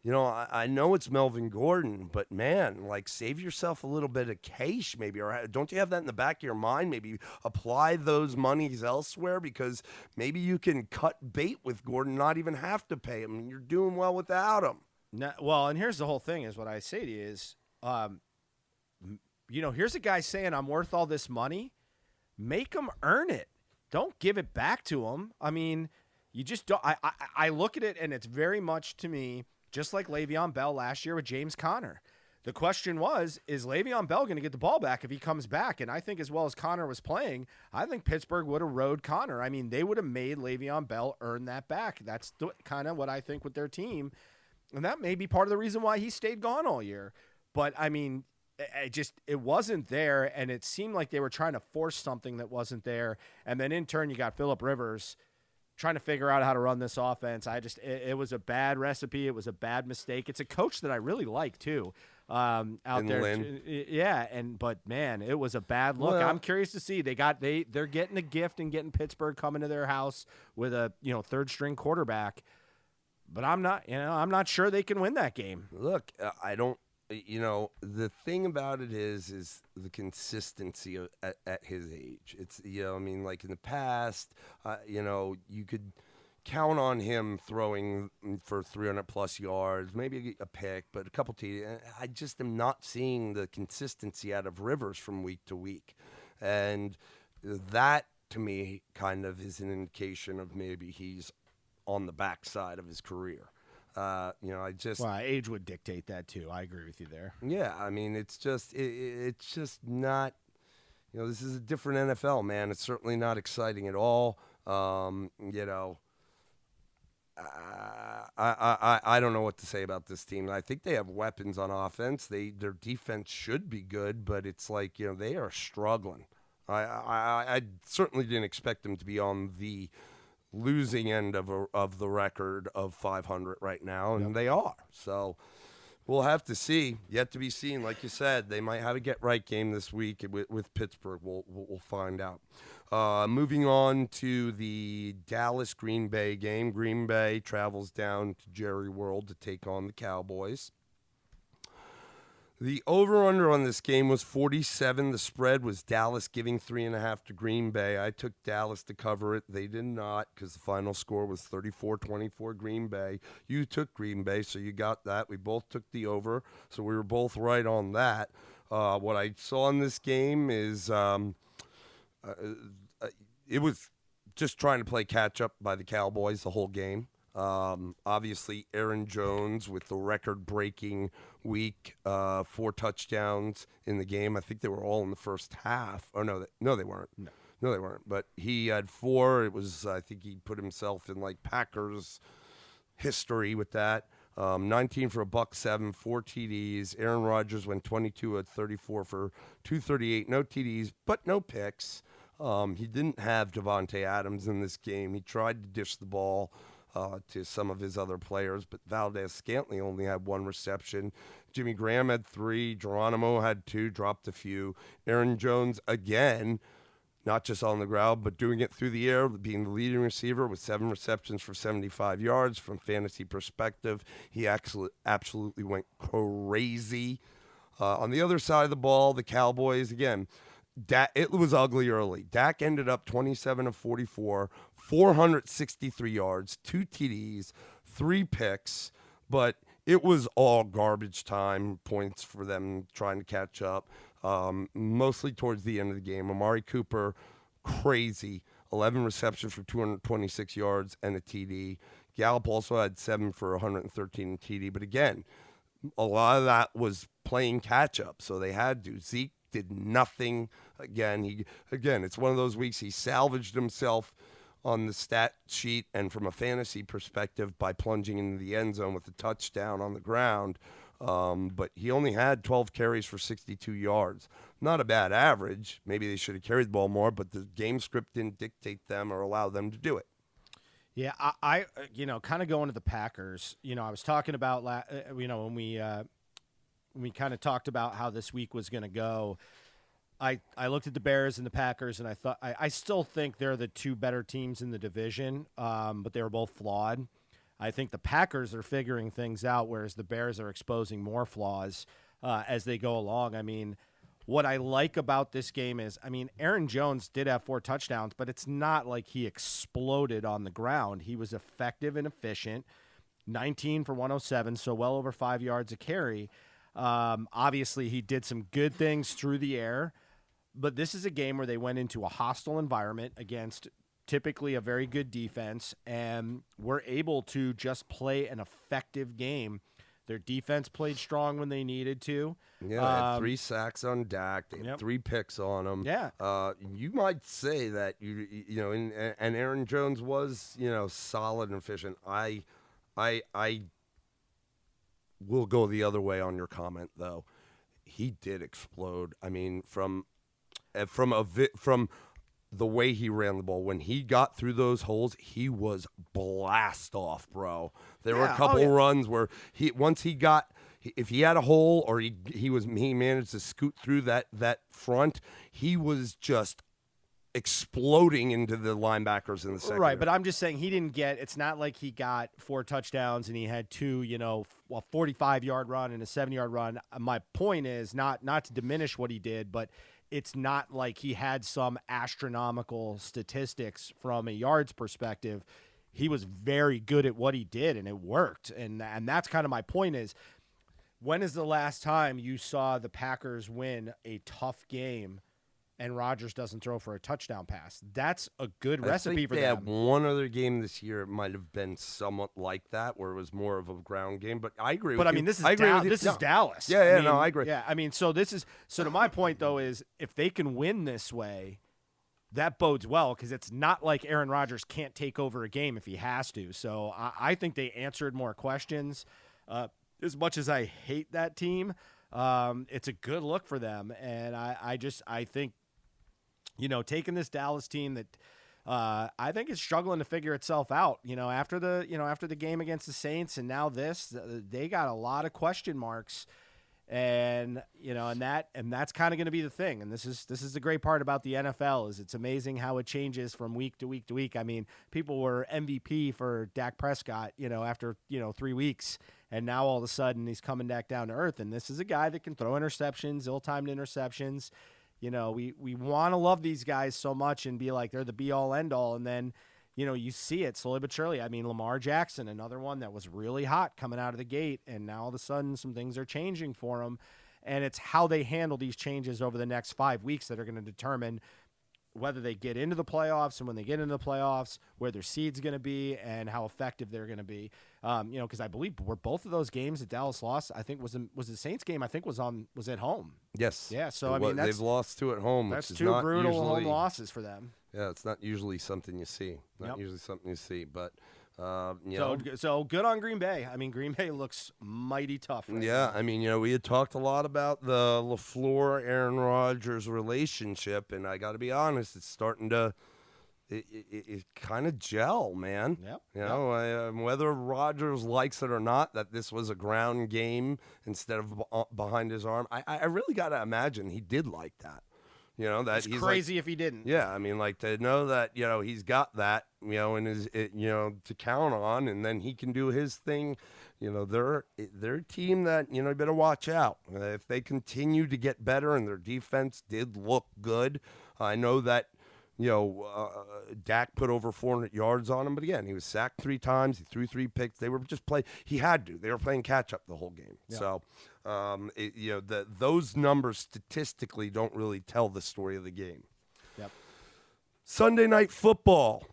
I know it's Melvin Gordon, but man, like save yourself a little bit of cash maybe, or don't you have that in the back of your mind? Maybe apply those monies elsewhere because maybe you can cut bait with Gordon, not even have to pay him. You're doing well without him. No, well, and here's the whole thing is what I say to you is here's a guy saying I'm worth all this money. Make him earn it. Don't give it back to him. I mean, you just don't. I look at it, and it's very much to me just like Le'Veon Bell last year with James Conner. The question was, is Le'Veon Bell going to get the ball back if he comes back? And I think as well as Conner was playing, I think Pittsburgh would have rode Conner. I mean, they would have made Le'Veon Bell earn that back. That's kind of what I think with their team. And that may be part of the reason why he stayed gone all year. But, I mean, it wasn't there, and it seemed like they were trying to force something that wasn't there. And then in turn, you got Phillip Rivers trying to figure out how to run this offense. It was a bad recipe. It was a bad mistake. It's a coach that I really like, too. Out and there, Lynn. yeah, but man, it was a bad look. Well, I'm curious to see they're getting a gift and getting Pittsburgh coming to their house with a third string quarterback, but I'm not sure they can win that game. Look, I don't. The thing about it is the consistency at his age. It's I mean, like in the past, you could count on him throwing for 300-plus yards, maybe a pick, but a couple TDs. I just am not seeing the consistency out of Rivers from week to week. And that, to me, kind of is an indication of maybe he's on the backside of his career. Age would dictate that, too. I agree with you there. Yeah, I mean, it's just not – this is a different NFL, man. It's certainly not exciting at all. I don't know what to say about this team. I think they have weapons on offense. Their defense should be good, but it's like they are struggling. I certainly didn't expect them to be on the losing end of the record of 500 right now, and they are. So we'll have to see. Yet to be seen. Like you said, they might have a get-right game this week with Pittsburgh. We'll find out. Moving on to the Dallas-Green Bay game. Green Bay travels down to Jerry World to take on the Cowboys. The over-under on this game was 47. The spread was Dallas giving 3.5 to Green Bay. I took Dallas to cover it. They did not because the final score was 34-24 Green Bay. You took Green Bay, so you got that. We both took the over, so we were both right on that. What I saw in this game is it was just trying to play catch-up by the Cowboys the whole game. Obviously, Aaron Jones with the record-breaking week, 4 touchdowns in the game. I think they were all in the first half. Oh, no, they weren't. No, they weren't. But he had 4. It was, I think he put himself in, like, Packers history with that. 19 for $107, 4 TDs. Aaron Rodgers went 22 at 34 for 238. No TDs, but no picks. He didn't have Devontae Adams in this game. He tried to dish the ball to some of his other players, but Valdez-Scantling only had 1 reception. Jimmy Graham had 3. Geronimo had 2, dropped a few. Aaron Jones, again, not just on the ground, but doing it through the air, being the leading receiver with 7 receptions for 75 yards. From fantasy perspective, he absolutely went crazy. On the other side of the ball, the Cowboys, again, it was ugly early. Dak ended up 27 of 44, 463 yards, 2 TDs, 3 picks, but it was all garbage time points for them trying to catch up, mostly towards the end of the game. Amari Cooper, crazy, 11 receptions for 226 yards and a TD. Gallup also had 7 for 113 TD, but again, a lot of that was playing catch-up, so they had to. Zeke did nothing. Again, it's one of those weeks he salvaged himself on the stat sheet and from a fantasy perspective by plunging into the end zone with a touchdown on the ground. But he only had 12 carries for 62 yards. Not a bad average. Maybe they should have carried the ball more, but the game script didn't dictate them or allow them to do it. Yeah, I kind of going to the Packers. I was talking about, when we kind of talked about how this week was going to go. I looked at the Bears and the Packers, and I thought I still think they're the 2 better teams in the division, but they were both flawed. I think the Packers are figuring things out, whereas the Bears are exposing more flaws as they go along. I mean, what I like about this game is, Aaron Jones did have 4 touchdowns, but it's not like he exploded on the ground. He was effective and efficient, 19 for 107, so well over 5 yards a carry. Obviously, he did some good things through the air, but this is a game where they went into a hostile environment against typically a very good defense and were able to just play an effective game. Their defense played strong when they needed to. Yeah, they had 3 sacks on Dak. They had 3 picks on him. Yeah. You might say that and Aaron Jones was solid and efficient. I will go the other way on your comment though. He did explode. I mean, from the way he ran the ball, when he got through those holes, he was blast off, bro. There were a couple runs where if he had a hole or he managed to scoot through that front, he was just exploding into the linebackers in the second. Right, but I'm just saying it's not like he got 4 touchdowns and he had 2, a 45-yard run and a 7-yard run. My point is not to diminish what he did, but it's not like he had some astronomical statistics from a yards perspective. He was very good at what he did, and it worked. And that's kind of my point is, when is the last time you saw the Packers win a tough game and Rodgers doesn't throw for a touchdown pass? That's a good recipe for them. They had one other game this year. It might have been somewhat like that, where it was more of a ground game. But I agree with you. But I mean, this is Dallas. Yeah, I agree. Yeah, I mean, so to my point though is, if they can win this way, that bodes well, because it's not like Aaron Rodgers can't take over a game if he has to. So I think they answered more questions. As much as I hate that team, it's a good look for them, and I think, taking this Dallas team that I think is struggling to figure itself out. After the game against the Saints and now this, they got a lot of question marks, and that's kind of going to be the thing. And this is the great part about the NFL is it's amazing how it changes from week to week to week. I mean, people were MVP for Dak Prescott, after 3 weeks. And now all of a sudden he's coming back down to earth. And this is a guy that can throw interceptions, ill-timed interceptions. We want to love these guys so much and be like they're the be-all, end-all. And then, you see it slowly but surely. I mean, Lamar Jackson, another one that was really hot coming out of the gate. And now all of a sudden some things are changing for him. And it's how they handle these changes over the next 5 weeks that are going to determine whether they get into the playoffs, and when they get into the playoffs, where their seed's going to be and how effective they're going to be. Because I believe were both of those games that Dallas lost, I think was the Saints game. I think was at home. Yes. Yeah. So they've lost 2 at home. That's which is 2 not brutal usually, home losses for them. Yeah, it's not usually something you see. But So good on Green Bay. I mean, Green Bay looks mighty tough. Right now. I mean, we had talked a lot about the LaFleur Aaron Rodgers relationship, and I got to be honest, it's starting to it kind of gel, man. Yep. Whether Rodgers likes it or not, that this was a ground game instead of behind his arm, I really got to imagine he did like that. That it's crazy if he didn't. Yeah, I mean, to know that he's got that in his to count on, and then he can do his thing. They're a team that you better watch out. If they continue to get better, and their defense did look good, I know that Dak put over 400 yards on him, but again, he was sacked 3 times. He threw 3 picks. They were just he had to. They were playing catch up the whole game. Yeah. So. Those numbers statistically don't really tell the story of the game. Yep. Sunday Night Football,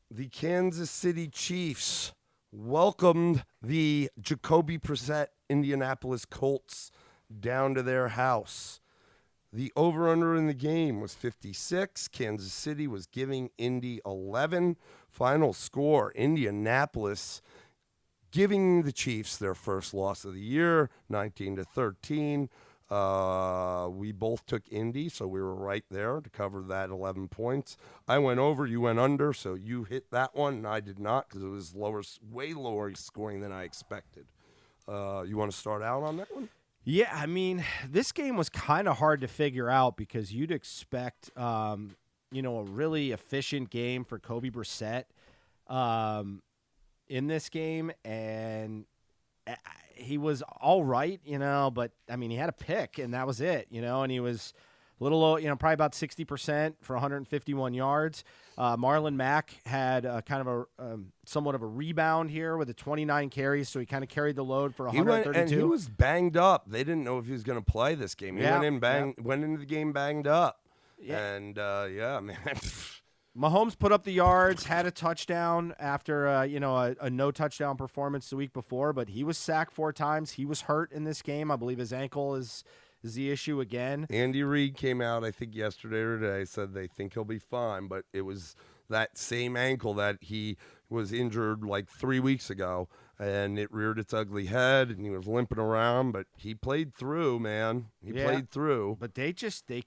the Kansas City Chiefs welcomed the Jacoby Brissett Indianapolis Colts down to their house. The over-under in the game was 56. Kansas City was giving Indy 11. Final score, Indianapolis giving the Chiefs their first loss of the year, 19-13. We both took Indy, so we were right there to cover that 11 points. I went over, you went under, so you hit that one, and I did not because it was way lower scoring than I expected. You want to start out on that one? Yeah, I mean, this game was kind of hard to figure out because you'd expect, a really efficient game for Kobe Brissett. In this game, and he was all right, but I mean, he had a pick and that was it, and he was little low, probably about 60% for 151 yards. Marlon Mack had kind of a somewhat of a rebound here with the 29 carries, so he kind of carried the load for 132. And he was banged up. They didn't know if he was going to play this game. He went into the game banged up. Yeah. And man. Mahomes put up the yards, had a touchdown after a no touchdown performance the week before, but he was sacked 4 times. He was hurt in this game. I believe his ankle is the issue again. Andy Reid came out, I think yesterday or today, said they think he'll be fine, but it was that same ankle that he was injured like 3 weeks ago, and it reared its ugly head, and he was limping around, but he played through, man. He played through. But they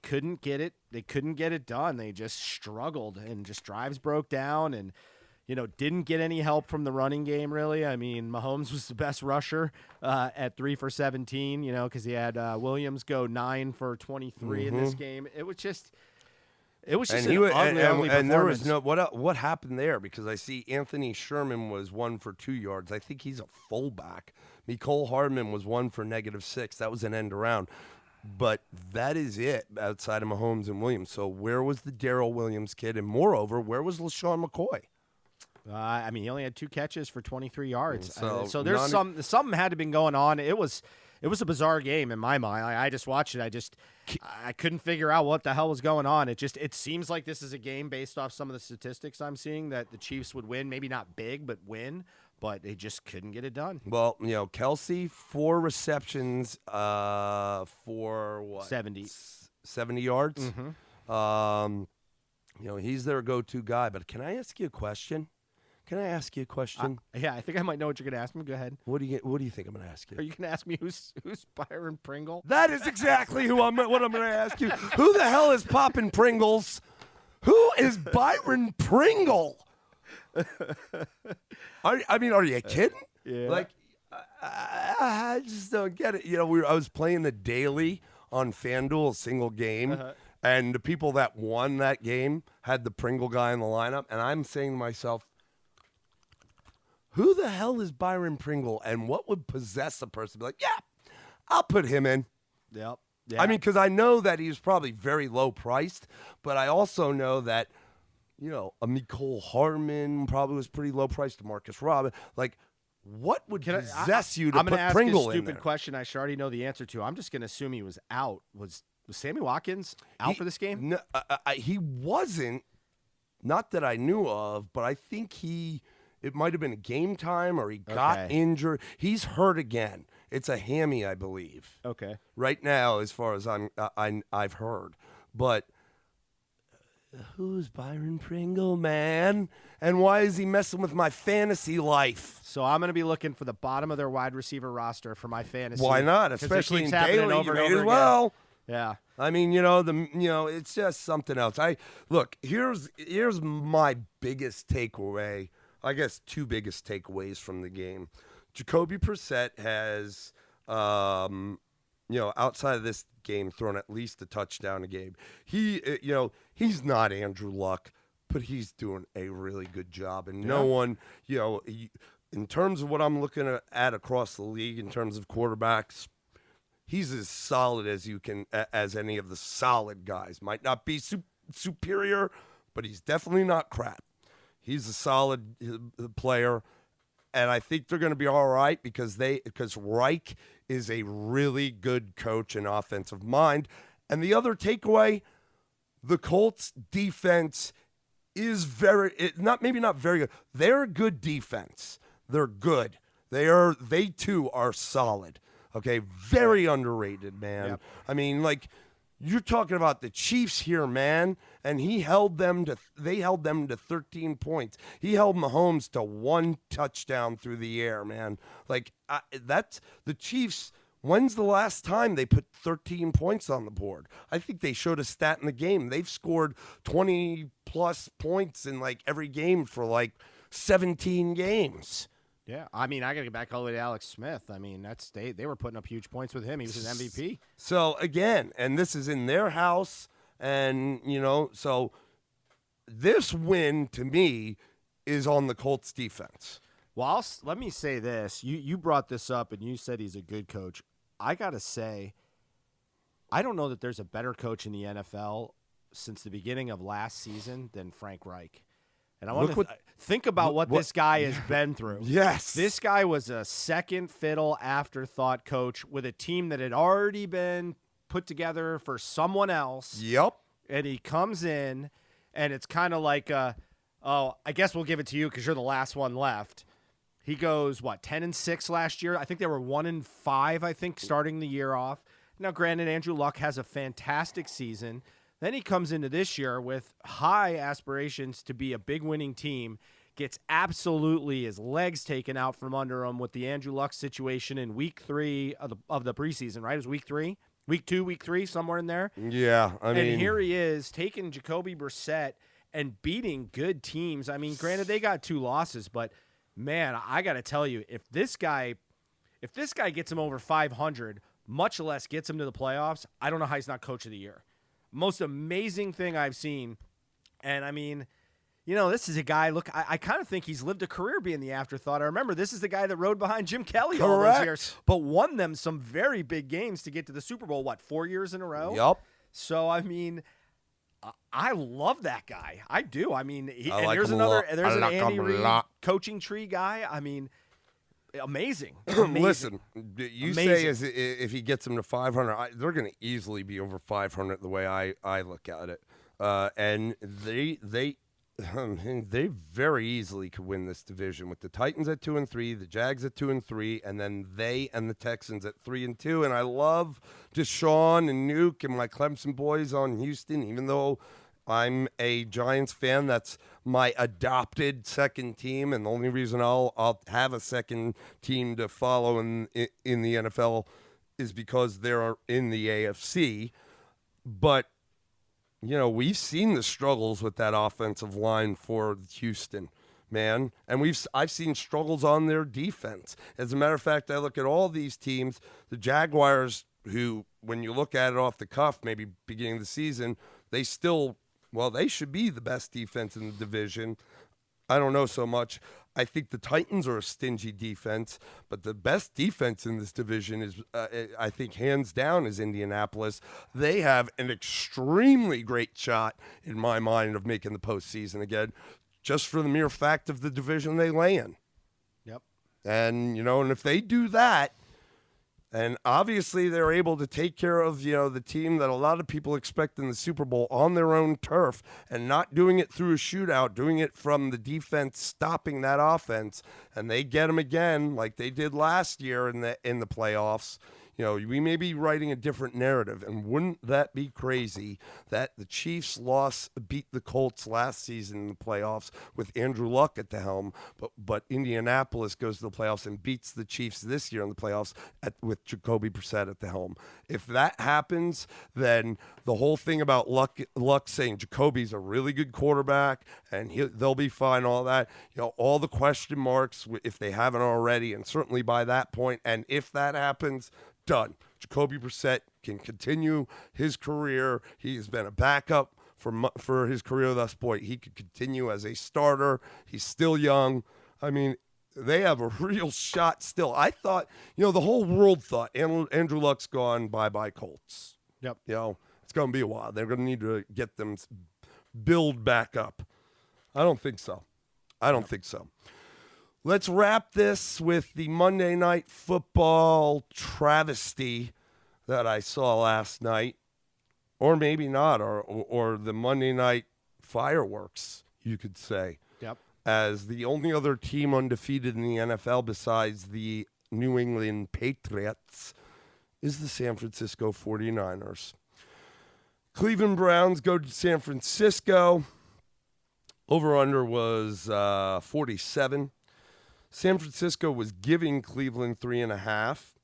couldn't get it. They couldn't get it done. They just struggled, and just drives broke down, and didn't get any help from the running game, really. I mean, Mahomes was the best rusher at 3 for 17, because he had Williams go 9 for 23 in this game. It was just ugly performance. And there was what happened there, because I see Anthony Sherman was 1 for 2 yards. I think he's a fullback. Mecole Hardman was 1 for -6. That was an end around. But that is it outside of Mahomes and Williams. So where was the Darrell Williams kid? And moreover, where was LaShawn McCoy? He only had 2 catches for 23 yards. So there's something had to have been going on. It was a bizarre game in my mind. I just watched it. I couldn't figure out what the hell was going on. It seems like this is a game based off some of the statistics I'm seeing that the Chiefs would win, maybe not big, but win. But they just couldn't get it done. Well, Kelsey, 4 receptions for what? 70 yards. Mm-hmm. He's their go-to guy. But can I ask you a question? Yeah, I think I might know what you're going to ask me. Go ahead. What do you think I'm going to ask you? Are you going to ask me who's Byron Pringle? That is exactly what I'm going to ask you. Who the hell is popping Pringles? Who is Byron Pringle? Are you kidding? Yeah. Like, I just don't get it. I was playing the daily on FanDuel, a single game, and the people that won that game had the Pringle guy in the lineup, and I'm saying to myself, who the hell is Byron Pringle, and what would possess a person to be like, yeah, I'll put him in? Yep. Yeah. I mean, because I know that he's probably very low priced, but I also know that, a Mecole Hardman probably was pretty low priced. Marcus Robin, like, what would possess you to put Pringle in there? I'm going to ask a stupid question I should already know the answer to. I'm just going to assume he was out. Was Sammy Watkins out for this game? No, he wasn't. Not that I knew of, but I think it might have been a game time or he got injured. He's hurt again. It's a hammy, I believe. Okay. Right now, as far as I've heard. But who's Byron Pringle, man? And why is he messing with my fantasy life? So I'm going to be looking for the bottom of their wide receiver roster for my fantasy. Why not? Especially in daily, over and you over as well. Yeah. I mean, it's just something else. Here's my biggest takeaway. I guess 2 biggest takeaways from the game. Jacoby Brissett has, outside of this game, thrown at least a touchdown a game. He's not Andrew Luck, but he's doing a really good job. And no one, in terms of what I'm looking at across the league, in terms of quarterbacks, he's as solid as any of the solid guys. Might not be superior, but he's definitely not crap. He's a solid player, and I think they're going to be all right because Reich is a really good coach and offensive mind. And the other takeaway, the Colts defense is maybe not very good. They're a good defense. They're good. They too are solid. Okay, very underrated, man. Yep. I mean, like, you're talking about the Chiefs here, man, and they held them to 13 points. He held Mahomes to 1 touchdown through the air, man. Like, that's the Chiefs. When's the last time they put 13 points on the board? I think they showed a stat in the game. They've scored 20-plus points in, like, every game for, like, 17 games. Yeah, I mean, I got to get back all the way to Alex Smith. I mean, they were putting up huge points with him. He was his MVP. So, again, and this is in their house, and, so this win, to me, is on the Colts defense. Well, let me say this. You brought this up, and you said he's a good coach. I got to say, I don't know that there's a better coach in the NFL since the beginning of last season than Frank Reich. And I want to think about what this guy has been through. Yes. This guy was a second fiddle afterthought coach with a team that had already been put together for someone else. Yep. And he comes in, and it's kind of like, I guess we'll give it to you because you're the last one left. He goes, 10-6 last year? I think they were 1-5, I think, starting the year off. Now, granted, Andrew Luck has a fantastic season. Then he comes into this year with high aspirations to be a big winning team, gets absolutely his legs taken out from under him with the Andrew Luck situation in week 3 of the preseason, right? It was week 3? Week 2, week 3, somewhere in there? Yeah, and here he is taking Jacoby Brissett and beating good teams. I mean, granted, they got 2 losses, but, man, I got to tell you, if this guy gets him over 500, much less gets him to the playoffs, I don't know how he's not coach of the year. Most amazing thing I've seen. And, I mean, this is a guy, look, I kind of think he's lived a career being the afterthought. I remember this is the guy that rode behind Jim Kelly all those years, but won them some very big games to get to the Super Bowl, 4 years in a row? Yep. So, I mean, I love that guy. I do. I mean, there's an Andy Reid coaching tree guy. I mean, amazing. Listen, you say if he gets them to 500, they're going to easily be over 500 the way I look at it. And they very easily could win this division with the Titans at 2-3, the Jags at 2-3, and then they and the Texans at 3-2. And I love Deshaun and Nuke and my Clemson boys on Houston, even though I'm a Giants fan. That's my adopted second team, and the only reason I'll have a second team to follow in the NFL is because they're in the AFC. But we've seen the struggles with that offensive line for Houston, man, and I've seen struggles on their defense. As a matter of fact, I look at all these teams, the Jaguars, who, when you look at it off the cuff, maybe beginning of the season, they should be the best defense in the division. I don't know so much. I think the Titans are a stingy defense, but the best defense in this division is, I think, hands down, is Indianapolis. They have an extremely great shot, in my mind, of making the postseason again, just for the mere fact of the division they lay in. Yep. And, and if they do that, and obviously they're able to take care of, the team that a lot of people expect in the Super Bowl on their own turf and not doing it through a shootout, doing it from the defense stopping that offense, and they get them again like they did last year in the playoffs. We may be writing a different narrative, and wouldn't that be crazy that the Chiefs beat the Colts last season in the playoffs with Andrew Luck at the helm, but Indianapolis goes to the playoffs and beats the Chiefs this year in the playoffs with Jacoby Brissett at the helm. If that happens, then the whole thing about Luck saying Jacoby's a really good quarterback and they'll be fine, all that, all the question marks, if they haven't already, and certainly by that point, and if that happens, done. Jacoby Brissett can continue his career. He has been a backup for his career thus far. He could continue as a starter. He's still young. I mean, they have a real shot still. I thought, the whole world thought Andrew Luck's gone, bye-bye Colts. Yep. It's going to be a while. They're going to need to get them build back up. I don't think so. Let's wrap this with the Monday Night Football travesty that I saw last night, or maybe not, or the Monday Night fireworks, you could say. Yep. As the only other team undefeated in the NFL besides the New England Patriots is the San Francisco 49ers. Cleveland Browns go to San Francisco. Over-under was 47. San Francisco was giving Cleveland 3.5.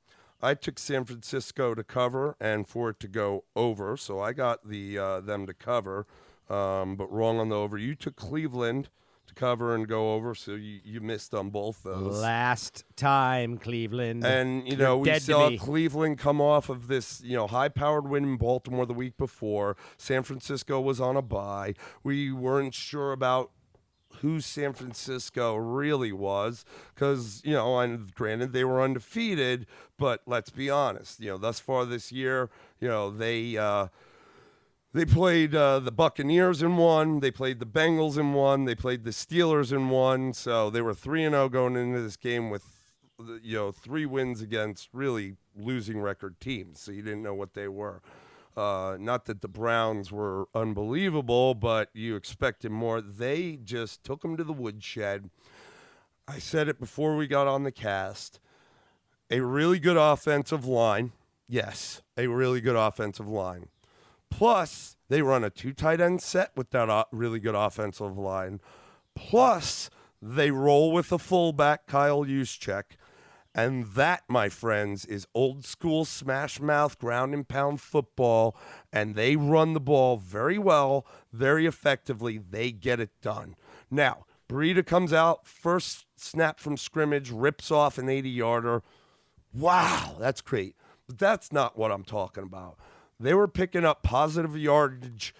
I took San Francisco to cover and for it to go over, so I got them to cover, but wrong on the over. You took Cleveland to cover and go over, so you missed on both those. Last time, Cleveland. And, we saw Cleveland come off of this, high-powered win in Baltimore the week before. San Francisco was on a bye. We weren't sure about who San Francisco really was because, and granted they were undefeated, but let's be honest, thus far this year, they played the Buccaneers in one, they played the Bengals in one, they played the Steelers in one, so they were 3-0 going into this game with 3 wins against really losing record teams, so you didn't know what they were. Not that the Browns were unbelievable, but you expected more. They just took them to the woodshed. I said it before we got on the cast. A really good offensive line. Yes, a really good offensive line. Plus, they run a 2 tight end set with that really good offensive line. Plus, they roll with a fullback, Kyle Juszczyk. And that, my friends, is old school smash mouth, ground and pound football. And they run the ball very well, very effectively. They get it done. Now, Breida comes out, first snap from scrimmage, rips off an 80-yarder. Wow, that's great. But that's not what I'm talking about. They were picking up positive yardage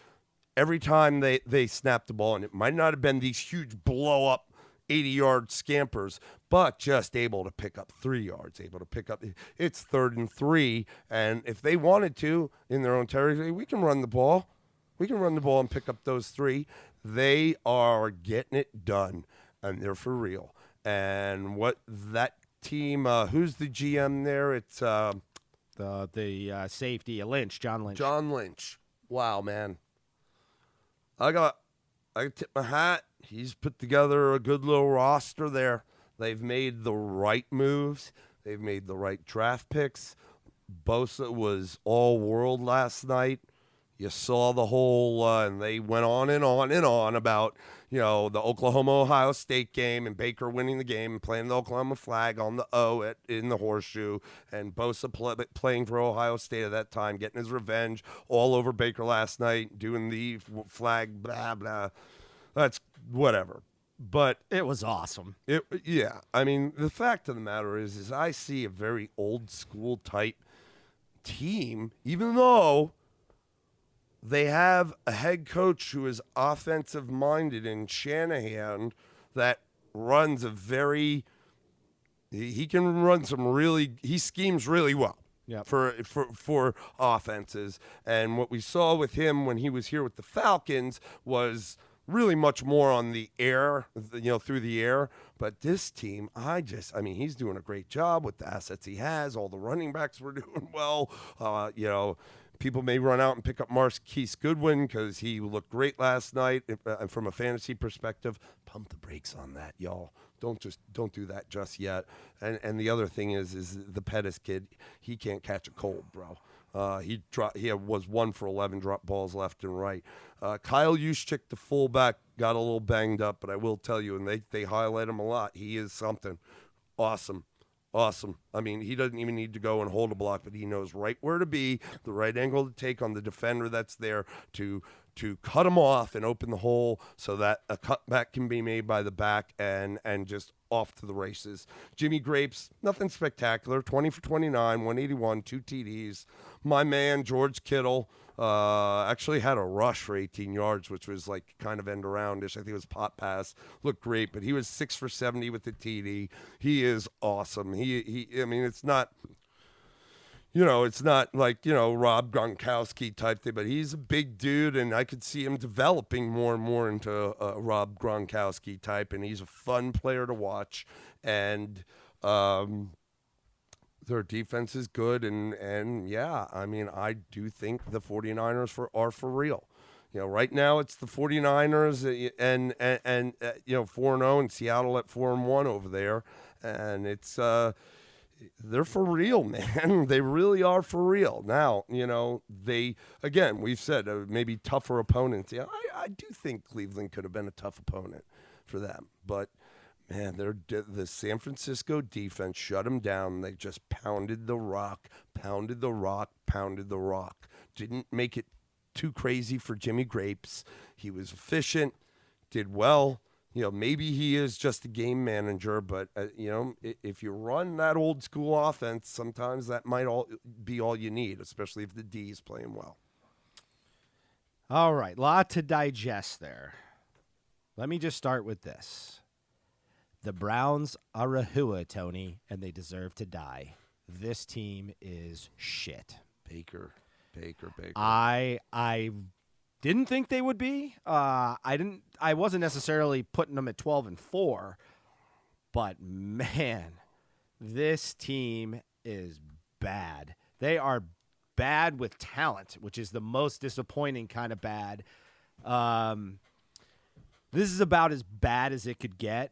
every time they snapped the ball. And it might not have been these huge blow-up 80-yard scampers, but just able to pick up 3 yards, able to pick up. It's 3rd and 3, and if they wanted to in their own territory, we can run the ball. We can run the ball and pick up those 3. They are getting it done, and they're for real. And what that team, who's the GM there? It's the safety, John Lynch. John Lynch. Wow, man. I tip my hat. He's put together a good little roster there. They've made the right moves. They've made the right draft picks. Bosa was all world last night. You saw the whole, and they went on and on and on about, the Oklahoma-Ohio State game and Baker winning the game and playing the Oklahoma flag on the O in the horseshoe, and Bosa playing for Ohio State at that time, getting his revenge all over Baker last night, doing the flag, blah, blah. That's whatever. But it was awesome. Yeah. I mean, the fact of the matter is I see a very old school type team, even though they have a head coach who is offensive minded in Shanahan that runs he can run he schemes really well. Yep. For offenses. And what we saw with him when he was here with the Falcons was really much more on the air, through the air. But this team, he's doing a great job with the assets he has. All the running backs were doing well. People may run out and pick up Marquise Goodwin because he looked great last night. From a fantasy perspective, pump the brakes on that, y'all. Don't do that just yet. And the other thing is the Pettis kid, he can't catch a cold, bro. He was 1 for 11 drop balls left and right. Kyle Juszczyk, the fullback, got a little banged up, but I will tell you, and they highlight him a lot. He is something awesome. I mean, he doesn't even need to go and hold a block, but he knows right where to be, the right angle to take on the defender that's there to cut him off and open the hole so that a cutback can be made by the back and just off to the races. Jimmy Grapes, nothing spectacular, 20 for 29, 181, 2 TDs. My man, George Kittle, actually had a rush for 18 yards, which was like kind of end around-ish. I think it was pop pass. Looked great, but he was 6 for 70 with the TD. He is awesome. It's not... it's not like, Rob Gronkowski type thing, but he's a big dude, and I could see him developing more and more into a Rob Gronkowski type, and he's a fun player to watch. And their defense is good, and yeah, I do think the 49ers are for real. Right now it's the 49ers and 4-0, and Seattle at 4-1 over there, and it's they're for real, man. They really are for real. Now, we've said maybe tougher opponents. Yeah, I do think Cleveland could have been a tough opponent for them. But, man, the San Francisco defense shut them down. They just pounded the rock. Didn't make it too crazy for Jimmy Grapes. He was efficient, did well. Maybe he is just a game manager, but, if you run that old school offense, sometimes that might be all you need, especially if the D is playing well. All right, lot to digest there. Let me just start with this. The Browns are a hua, Tony, and they deserve to die. This team is shit. Baker. I didn't think they would be. I wasn't necessarily putting them at 12-4, but man, this team is bad. They are bad with talent, which is the most disappointing kind of bad. This is about as bad as it could get.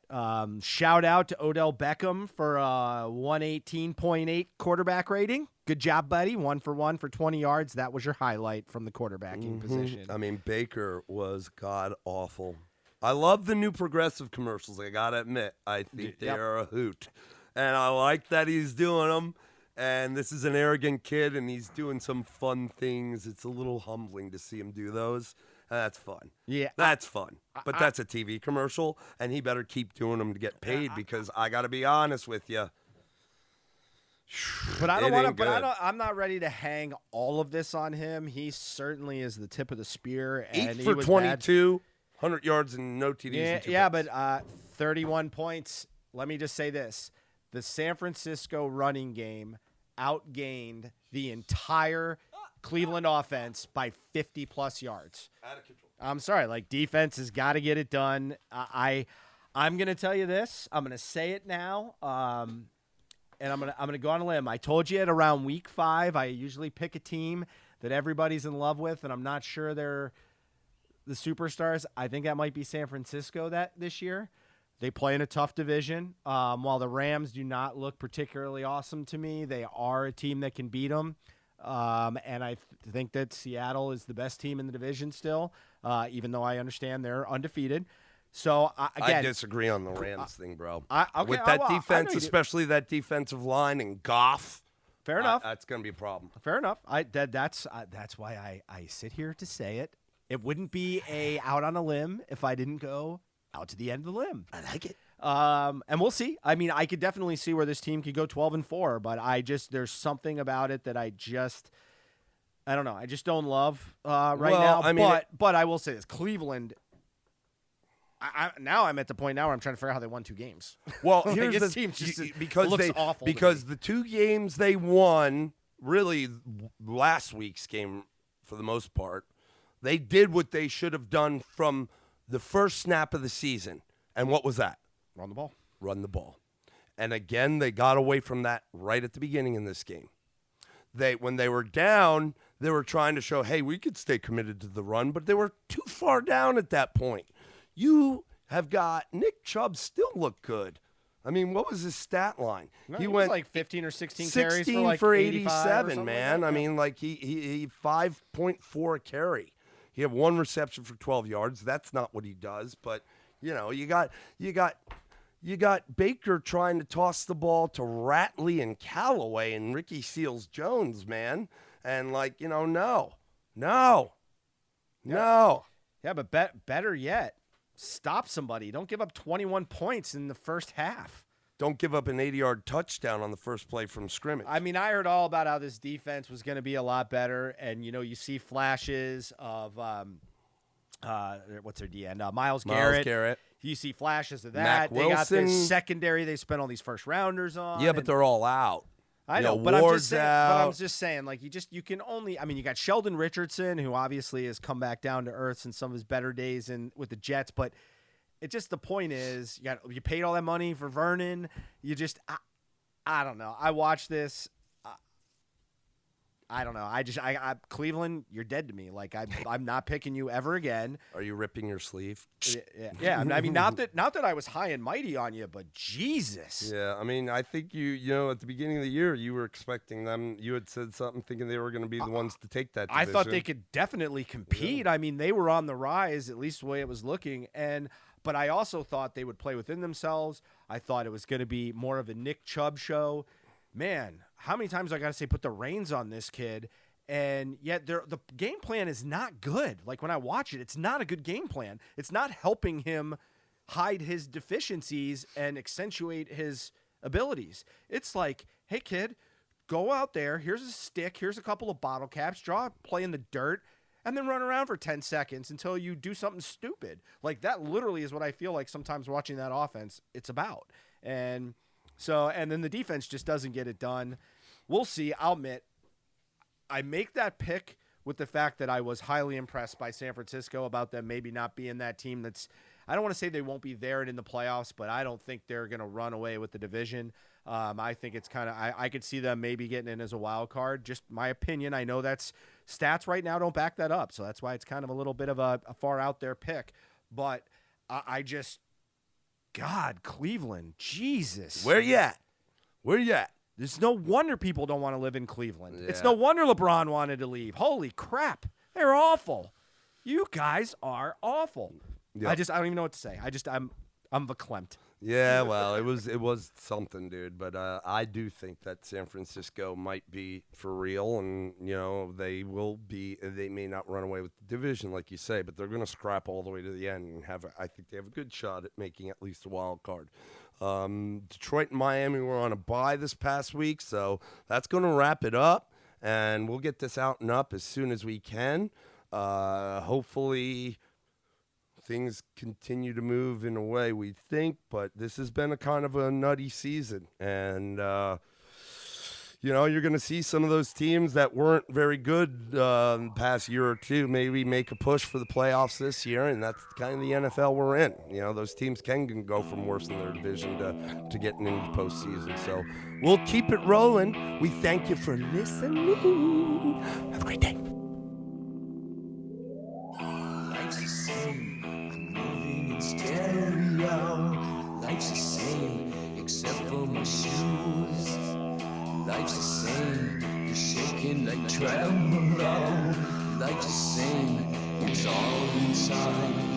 Shout out to Odell Beckham for a 118.8 quarterback rating. Good job, buddy. 1 for 1 for 20 yards. That was your highlight from the quarterbacking position. I mean, Baker was god-awful. I love the new progressive commercials. I got to admit, I think they are a hoot. And I like that he's doing them. And this is an arrogant kid, and he's doing some fun things. It's a little humbling to see him do those. That's fun. Yeah. That's fun. But that's a TV commercial, and he better keep doing them to get paid because I got to be honest with you. But I don't want to. I'm not ready to hang all of this on him. He certainly is the tip of the spear. And 8 for 22, 100 yards and no TDs. But 31 points. Let me just say this: the San Francisco running game outgained the entire Cleveland offense by 50+ yards. Out of control. I'm sorry, defense has got to get it done. I'm going to tell you this. I'm going to say it now. And I'm gonna go on a limb. I told you at around week 5, I usually pick a team that everybody's in love with, and I'm not sure they're the superstars. I think that might be San Francisco this year. They play in a tough division. While the Rams do not look particularly awesome to me, they are a team that can beat them. And I think that Seattle is the best team in the division still, even though I understand they're undefeated. So, again, I disagree on the Rams thing, bro. Okay, with that defense, especially that defensive line and Goff. Fair enough. That's going to be a problem. Fair enough. That's why I sit here to say it. It wouldn't be out on a limb if I didn't go out to the end of the limb. I like it. And we'll see. I mean, I could definitely see where this team could go 12-4, but there's something about it that I don't know. I just don't love now. I mean, but I will say this: Cleveland. Now I'm at the point now where I'm trying to figure out how they won 2 games. Well, here's this the team just because looks they awful because the 2 games they won, really last week's game for the most part, they did what they should have done from the first snap of the season. And what was that? Run the ball. Run the ball. And again, they got away from that right at the beginning in this game. When they were down, they were trying to show, hey, we could stay committed to the run, but they were too far down at that point. You have got Nick Chubb still look good. I mean, what was his stat line? No, he went like 15 or 16 carries for 87, man. Like I mean, he 5.4 a carry. He had 1 reception for 12 yards. That's not what he does, but you got Baker trying to toss the ball to Ratley and Callaway and Ricky Seals-Jones, man. And no. Yeah, but better yet, stop somebody. Don't give up 21 points in the first half. Don't give up an 80-yard touchdown on the first play from scrimmage. I mean, I heard all about how this defense was going to be a lot better, and you see flashes of what's their DN? Miles Garrett. You see flashes of that. Mac they got Wilson. this secondary they spent all these first rounders on. Yeah, but they're all out. I know, but I'm just saying, you can only. I mean, you got Sheldon Richardson, who obviously has come back down to earth in some of his better days with the Jets, but the point is, you paid all that money for Vernon. I don't know. I watched this. I don't know. Cleveland, you're dead to me. I'm not picking you ever again. Are you ripping your sleeve? Yeah. I mean, not that I was high and mighty on you, but Jesus. Yeah. I mean, I think you at the beginning of the year, you were expecting them. You had said something thinking they were going to be the ones to take that division. I thought they could definitely compete. Yeah. I mean, they were on the rise, at least the way it was looking. But I also thought they would play within themselves. I thought it was going to be more of a Nick Chubb show. Man, how many times I got to say put the reins on this kid? And yet the game plan is not good. When I watch it, it's not a good game plan. It's not helping him hide his deficiencies and accentuate his abilities. It's like, hey, kid, go out there. Here's a stick. Here's a couple of bottle caps. Draw a play in the dirt. and then run around for 10 seconds until you do something stupid. Like, that literally is what I feel like sometimes watching that offense it's about. And then the defense just doesn't get it done. We'll see. I'll admit, I make that pick with the fact that I was highly impressed by San Francisco about them maybe not being that team that's, I don't want to say they won't be there and in the playoffs, but I don't think they're going to run away with the division. I think it's kind of, I could see them maybe getting in as a wild card. Just my opinion. I know that's stats right now don't back that up. So that's why it's kind of a little bit of a far out there pick. But I just, God, Cleveland, Jesus. Where you at? Where you at? There's no wonder people don't want to live in Cleveland. Yeah. It's no wonder LeBron wanted to leave. Holy crap. They're awful. You guys are awful. Yep. I don't even know what to say. I'm verklempt. Yeah, well, it was something, dude. But I do think that San Francisco might be for real, and they will be. They may not run away with the division, like you say, but they're going to scrap all the way to the end and I think they have a good shot at making at least a wild card. Detroit and Miami were on a bye this past week, so that's going to wrap it up, and we'll get this out and up as soon as we can. Hopefully things continue to move in a way we think, but this has been a kind of a nutty season. And, you're going to see some of those teams that weren't very good in the past year or two maybe make a push for the playoffs this year, and that's kind of the NFL we're in. Those teams can go from worse in their division to getting into the postseason. So we'll keep it rolling. We thank you for listening. Have a great day. Life's the same, I'm moving in stereo. Life's the same, except for my shoes. Life's the same, you're shaking like tremolo. Life's the same, it's all inside.